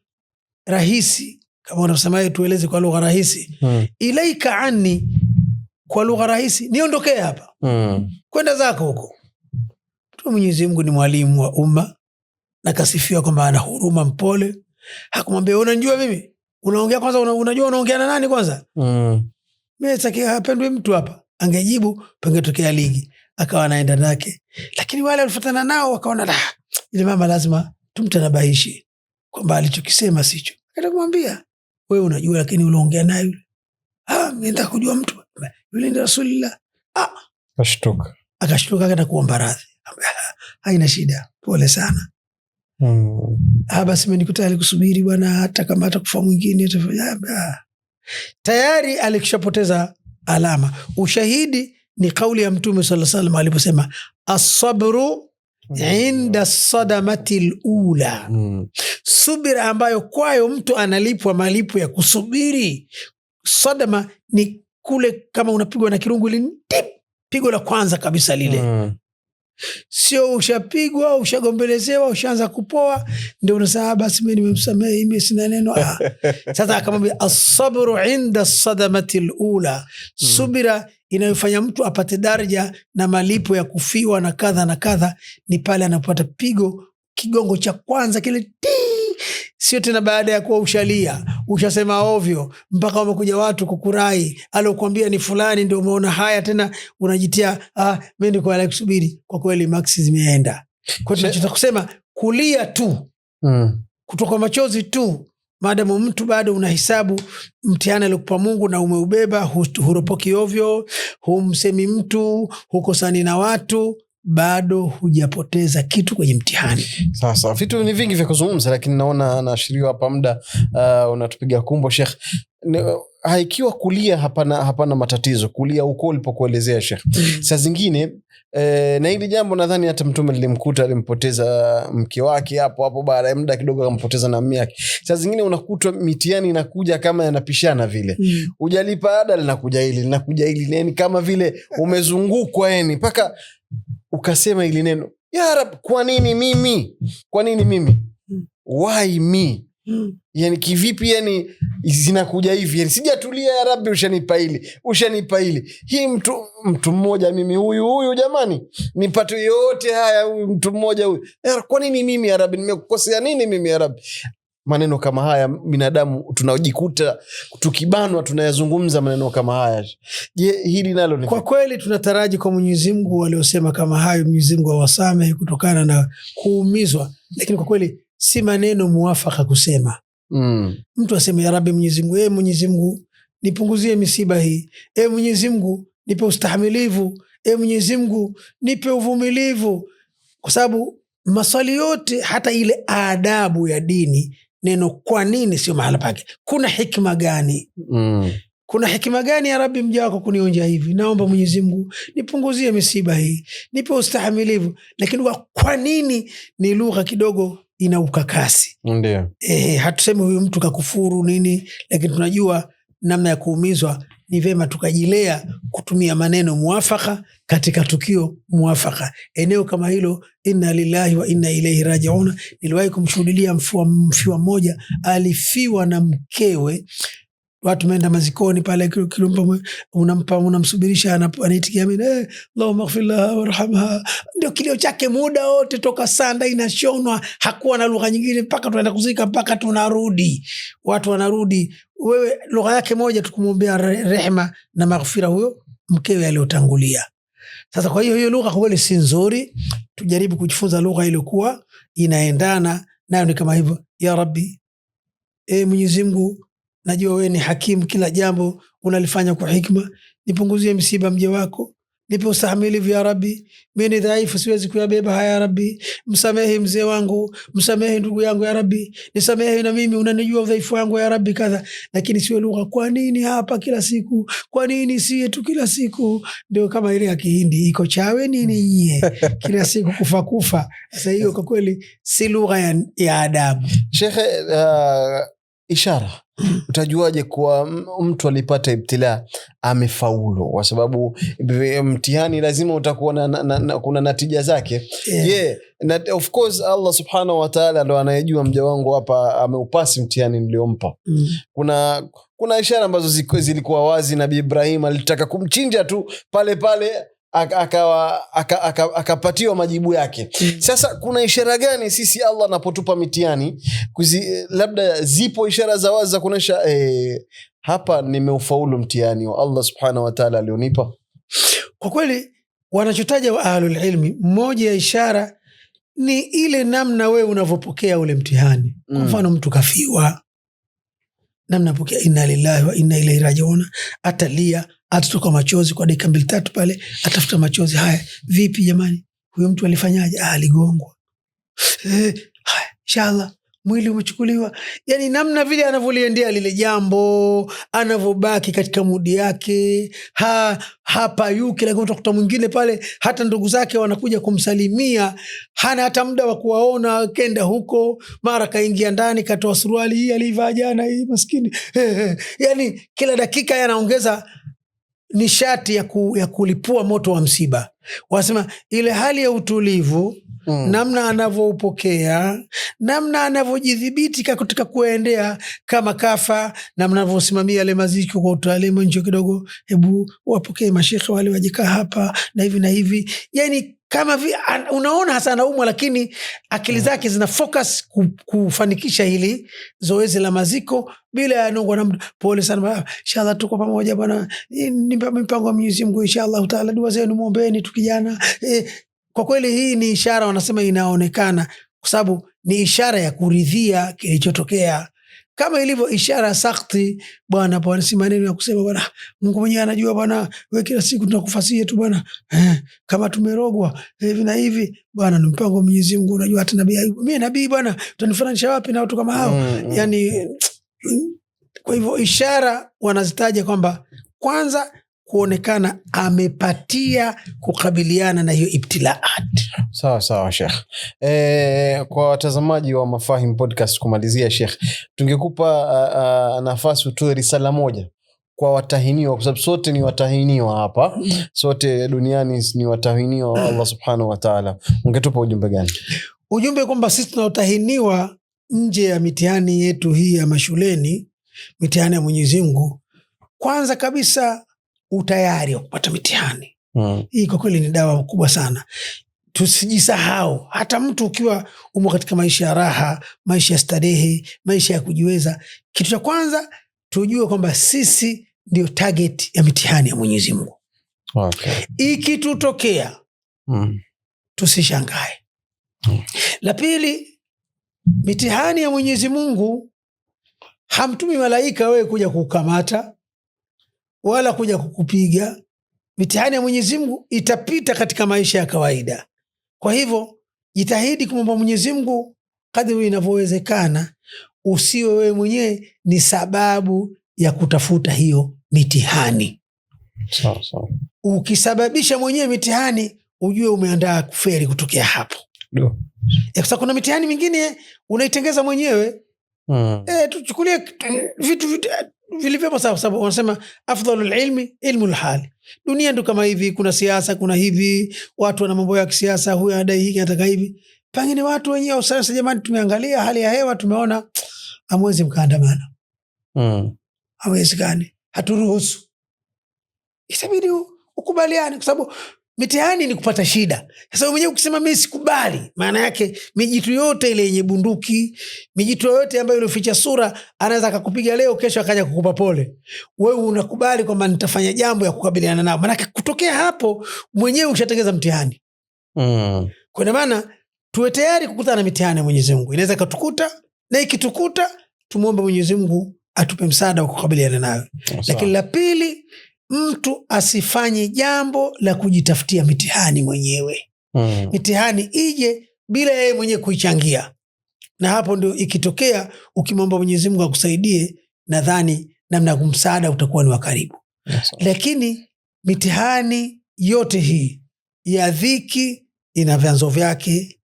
rahisi, kama unasema tueleze kwa lugha rahisi. Ilaika anni, kwa lugha rahisi, niondokee hapa. Kwenda zako huko. Tu Mwenyezi Mungu ni mwalimu wa umma na kasifiwa kwamba ana huruma, mpole. Hakumwambia unanijua mimi? Unaongea kwanza, unajua unaongea na nani kwanza? Mimi sitaki hapendwe mtu hapa. Angejibu pengetokea ligi, akawa anaenda nake. Lakini wale walifuatana nao wakaona ile mama lazima tumtanabaishe kwamba alichokisema sicho. Akakumwambia wewe unajua, lakini unaongea naye yule. Mimi nataka kujua mtu yule ni Rasulullah. Akashtuka. Akaenda kuomba radhi. Haina shida, pole sana. Basi mimi nikutaka kusubiri bwana, hata kama atakufa mwingine atafanya. Tayari alikishapoteza alama. Ushahidi ni kauli ya Mtume sallallahu alaihi wasallam aliposema as-sabru inda sadamati al-ula. Subira ambayo kwayo mtu analipwa malipo ya kusubiri. Sadama ni kule kama unapigwa na kirungu ile pigo la kwanza kabisa lile. Sio ushapigwa, ushagombelezewa, ushaanza kupoa ndio unasema basi mimi nimemsamehe, mimi sina neno. Sasa akamwambia as-sabru inda sadamati al-ula. Subira inayofanya mtu apate daraja na malipo ya kufiwa na kadha na kadha ni pale anapata pigo, kigongo cha kwanza kile. Sio tena baada ya kuwa ushalia, ushasema ovyo, mpaka wamekuja watu kukurai, alokuambia ni fulani ndio umeona haya tena unajitia mimi niko ala kusubiri. Kwa kweli max zimeenda. Kwa hiyo tunataka kulia tu, kutoka machozi tu, maadamu mtu bado unahesabu mtihani aliokupa Mungu na umeubeba, huropoki ovyo, humsemi mtu, hukosani na watu, bado hujapoteza kitu kwenye mtihani. Sasa vitu ni vingi vya kuzungumza, lakini naona naashiriwa hapa muda unatupiga kumbo. Sheikh, haikiwa kulia hapana matatizo, kulia huko ulipokuelezea Sheikh. Saa zingine na hili jambo nadhani hata Mtume lilimkuta, alimpoteza mke wake hapo baada ya muda kidogo akampoteza na mume wake. Saa zingine unakuta mitihani inakuja kama yanapishana vile. Hujalipa ada linakuja hili, yani kama vile umezungukwa yani mpaka ukasema ili neno, ya Rab, kwa nini mimi? Why me? Yani kivipi yani zinakuja hivi? Yani sijatulia, ya Rabbi ushanipa hili. Hii mtu mmoja mimi huyu jamani, nipate yote haya huyu mtu mmoja huyu. Kwa nini mimi ya Rabbi? Nimekukosea nini mimi ya Rabbi? Maneno kama haya binadamu tunajikuta tukibanwa tunayazungumza maneno kama haya. Je, hili nalo ni kwa kweli tunataraji kwa Mwenyezi Mungu waliosema kama hayo Mwenyezi Mungu awasamehe kutokana na kuumizwa, lakini kwa kweli si maneno muafaka kusema. Mtu aseme ya Rabbi Mwenyezi Mungu, Mwenyezi Mungu nipunguzie misiba hii, Mwenyezi Mungu nipe ustahimilivu, Mwenyezi Mungu nipe uvumilivu, kwa sababu maswali yote hata ile adabu ya dini, neno kwa nini sio mahala pake. Kuna hikma gani? Kuna hikma gani ya Rabbi mja wako kunionja hivi? Naomba Mwenyezi Mungu nipunguzie misiba hii, nipe ustahimilivu. Lakini kwa nini ni lugha kidogo ina ukakasi. Ndio. Hatusemi huyu mtu kakufuru nini, lakini tunajua namna ya kuumizwa. Ni vema tukajilea kutumia maneno muafaka katika tukio muafaka. Eneo kama hilo, inna lillahi wa inna ilaihi raji'un. Niliwahi kumshuhudia mfiwa mmoja, alifiwa na mkewe. Watu meenda mazikoni pale unamsubirisha anaitikia amin, Allahumma ighfir laha warhamha. Ndio kilio chake muda wote, toka sanda inashonwa, hakuwa na lugha nyingine mpaka tunaenda kuzika, mpaka tunarudi. Watu wanarudi, wewe lugha yake moja tukumwombea rehema na maghfira huyo mkewe aliyotangulia. Sasa kwa hiyo lugha kweli si nzuri, tujaribu kujifunza lugha iliyokuwa inaendana nayo. Ni kama hivyo, ya Rabbi, Mwenyezi Mungu, najua wewe ni hakimu, kila jambo unalifanya kwa hikma, nipunguzie msiba mje wako, nipe ustahimilivu ya Rabbi, mimi ni dhaifu siwezi kuyabeba haya ya Rabbi, msamehe mzee wangu, msamehe ndugu yangu ya Rabbi, nisamehe na mimi, unanijua udhaifu wangu ya Rabbi kadha. Lakini sio lugha kwa nini hapa kila siku, kwa nini si tu kila siku, ndio kama ile ya Kihindi, iko chawe nini nyie kila siku kufa. Sasa hiyo kwa kweli si lugha ya adabu. Sheikh, ishara. Utajuaje kuwa mtu alipata ibtila amefaulu? Kwa sababu mtihani lazima utakuwa kuna natija zake. Of course Allah subhanahu wa ta'ala ndo anayejua mja wangu hapa ameupasi mtihani niliompa. Kuna ishara ambazo zilikuwa wazi. Nabii Ibrahim alitaka kumchinja tu pale akapatiwa majibu yake. Sasa kuna ishara gani sisi Allah anapotupa mitihani? Labda zipo ishara za wazi za kuonesha hapa nimeufaulu mtihani wa Allah subhanahu wa ta'ala alionipa. Kwa kweli wanachotaja wa ahlul ilmi, moja ya ishara ni ile namna wewe unavyopokea ule mtihani. Kwa mfano mtu kafiwa, namna pokea inna lillahi wa inna ilaihi rajiun, atalia, atatoka machozi kwa dakika 2-3 pale, atafuta machozi. Haya, vipi jamani, huyo mtu alifanyaje? Aligongwa. Haya, inshallah mwili umechukuliwa. Yani namna vile anavyoliendea lile jambo, anavyobaki katika mudi yake, hapa yuki. Lakini utakuta mwingine pale hata ndugu zake wanakuja kumsalimia, hana hata muda wa kuwaona, kenda huko mara kaingia ndani katoa suruali hii alivaa jana hii maskini. Yani kila dakika yanaongeza nishati ya kulipua moto wa msiba. Wasema ile hali ya utulivu, namna anavyoupokea, namna anavyojidhibiti katika kuendea kama kafa, namna anavyosimamia ile maziki kwa utaalimu nje kidogo, hebu wapokee mashekhe wale wajikaa hapa na hivi na hivi. Yani kama unaona hasa anaumwa, lakini akili zake zina focus kufanikisha hili zoezi la maziko bila ya nongwa na pole sana. Inshallah tuko pamoja bwana, ni mipango ya Mwenyezi Mungu, inshallah taala dua zenu muombeeni tukijana. Kwa kweli hii ni ishara, wanasema inaonekana, kwa sababu ni ishara ya kuridhia kilichotokea, kama ilivyo ishara sakti. Bwana si maneno ya kusema bwana Mungu mwenyewe anajua bwana, wewe kila siku tunakufasia tu bwana, kama tumerogwa hivi na hivi bwana, ni mpango wa Mwenyezi Mungu. Unajua hata mimi nabii bwana, utanifananisha wapi na watu kama hao? Yani kwa hivyo ishara wanazitaja kwamba kwanza kuonekana amepatia kukabiliana na hiyo ibtilaat. Sawa Sheikh. Kwa watazamaji wa Mafahim Podcast, kumalizia Sheikh, tungekupa nafasi utoe risala moja kwa watahiniwa, kwa sababu sote ni watahiniwa hapa, sote duniani ni watahiniwa wa Allah subhanahu wa ta'ala. Ungetupa ujumbe gani? Ujumbe kwamba sisi tunaotahiniwa nje ya mitihani yetu hii ya mashuleni, mitihani ya Mwenyezi Mungu, kwanza kabisa utayari wa kupata mitihani. Hii kwa kweli ni dawa kubwa sana. Tusijisahau, hata mtu ukiwa umo katika maisha ya raha, maisha ya starehe, maisha ya kujiweza, kitu cha kwanza tujue kwamba sisi ndio target ya mitihani ya Mwenyezi Mungu. Ikitutokea tusishangae. La pili, mitihani ya Mwenyezi Mungu hamtumi malaika wewe kuja kukamata wala kuja kukupiga. Mitihani ya Mwenyezi Mungu itapita katika maisha ya kawaida. Kwa hivyo jitahidi kumwomba Mwenyezi Mungu kadri inavyowezekana, usiwe wewe mwenyewe ni sababu ya kutafuta hiyo mitihani. Sawa. Ukisababisha mwenyewe mitihani, ujue umeandaa kuferi kutokea hapo. Ndio. Sasa kuna mitihani mingine unaitengeza mwenyewe. Tuchukulie vitu vilivyopo sawa, sababu wanasema afdhalul ilmi ilmul hali. Dunia ndio kama hivi, kuna siasa, kuna hivi, watu wana mambo ya kisiasa, huyu anadai hiki anataka hivi. Pengine watu wenyewe sasa, jamani, tumeangalia hali ya hewa, tumeona hamwezi mkaandamana. Hawezi gani? Haturuhusu. Itabidi ukubaliane, kwa sababu mitihani ni kupata shida. Sasa mwenyewe ukisema mimi sikubali, maana yake mijitu yote ile yenye bunduki, mijitu yote ambayo ilificha sura, anaweza akakupiga leo, kesho akaja kukupa pole. Wewe unakubali kwamba nitafanya jambo ya kukabiliana nao. Maana yake kutokea hapo mwenyewe ushatengeza mtihani. Kwa maana tuwe tayari kukutana na mitihani ya Mwenyezi Mungu. Inaweza kutukuta, na ikitukuta tumuombe Mwenyezi Mungu atupe msaada wa kukabiliana nayo. Lakini la pili, mtu asifanye jambo la kujitafutia mitihani mwenyewe. Mitihani ije bila yeye mwenyewe kuichangia. Na hapo ndio ikitokea ukimwomba Mwenyezi Mungu akusaidie, nadhani namna ya kumsaada utakuwa ni wa karibu. Lakini mitihani yote hii ya dhiki ina vyanzo vyake,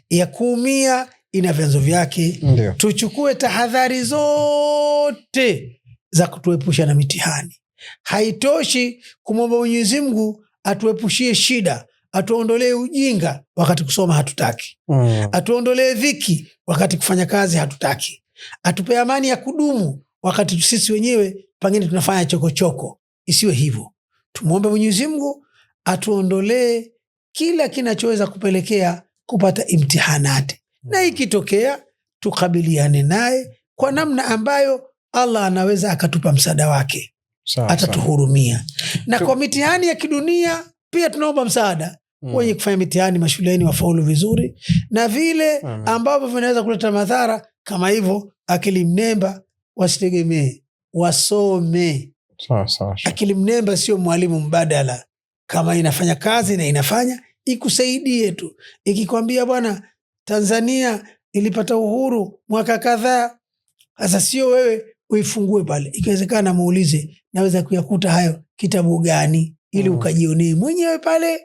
ya kuumia ina vyanzo vyake. Ndiyo. Tuchukue tahadhari zote za kutuepusha na mitihani. Haitoshi kumwomba Mwenyezi Mungu atuepushie shida, atuondolee ujinga wakati kusoma hatutaki. Atuondolee dhiki wakati kufanya kazi hatutaki. Atupe amani ya kudumu wakati sisi wenyewe pengine tunafanya chokochoko. Isiwe hivyo. Tumuombe Mwenyezi Mungu atuondolee kila kinachoweza kupelekea kupata imtihanati. Na ikitokea tukabiliane naye kwa namna ambayo Allah anaweza akatupa msaada wake. Atatuhurumia. Na kwa mitihani ya kidunia pia tunaomba msaada. Wenye kufanya mitihani mashuleni wafaulu vizuri, na vile ambavyo vinaweza kuleta madhara kama hivyo akili mnemba wasitegemee, wasome. Akili mnemba sio mwalimu mbadala. Kama inafanya kazi na inafanya, ikusaidie tu. Ikikwambia bwana Tanzania ilipata uhuru mwaka kadhaa, sasa sio wewe uifungue pale. Ikiwezekana muulize, naweza kuyakuta hayo kitabu gani, ili ukajionee mwenyewe pale,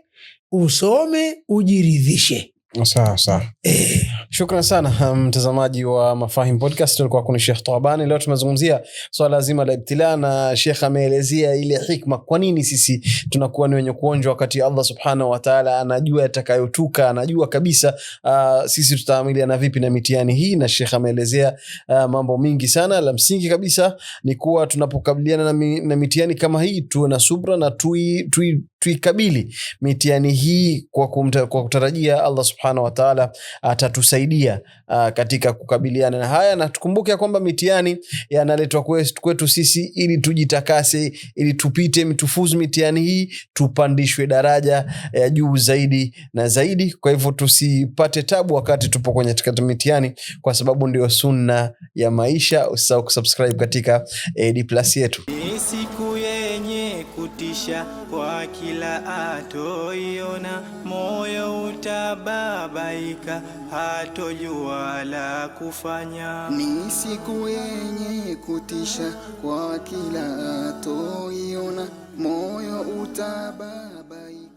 usome, ujiridhishe. Sawa. Shukran sana mtazamaji wa Mafahim Podcast. Tulikuwa kuna Sheikh Thabani. Leo tumezungumzia swala zima la ibtila, na Sheikh ameelezea ile hikma kwa nini sisi tunakuwa ni wenye kuonjwa wakati Allah Subhanahu wa Ta'ala anajua yatakayotuka, anajua kabisa sisi tutaamiliana vipi na mitihani hii. Na Sheikh ameelezea mambo mingi sana. La msingi kabisa ni kuwa tunapokabiliana na mitihani kama hii tuwe na subra na tuikabili mitihani hii kwa kutarajia Allah Subhanahu wa Ta'ala atatusaidia katika kukabiliana na haya. Na tukumbuke kwamba mitihani yanaletwa kwetu sisi ili tujitakase, ili tupite mitufuzu mitihani hii, tupandishwe daraja ya juu zaidi na zaidi. Kwa hivyo tusipate tabu wakati tupo kwenye mitihani, kwa sababu ndio sunna ya maisha. Usisahau kusubscribe katika D+ yetu. Siku yenye kutisha kwa kila atoiona, moyo utababaika, hatojua la kufanya. Ni siku yenye kutisha kwa kila atoiona, moyo utababaika.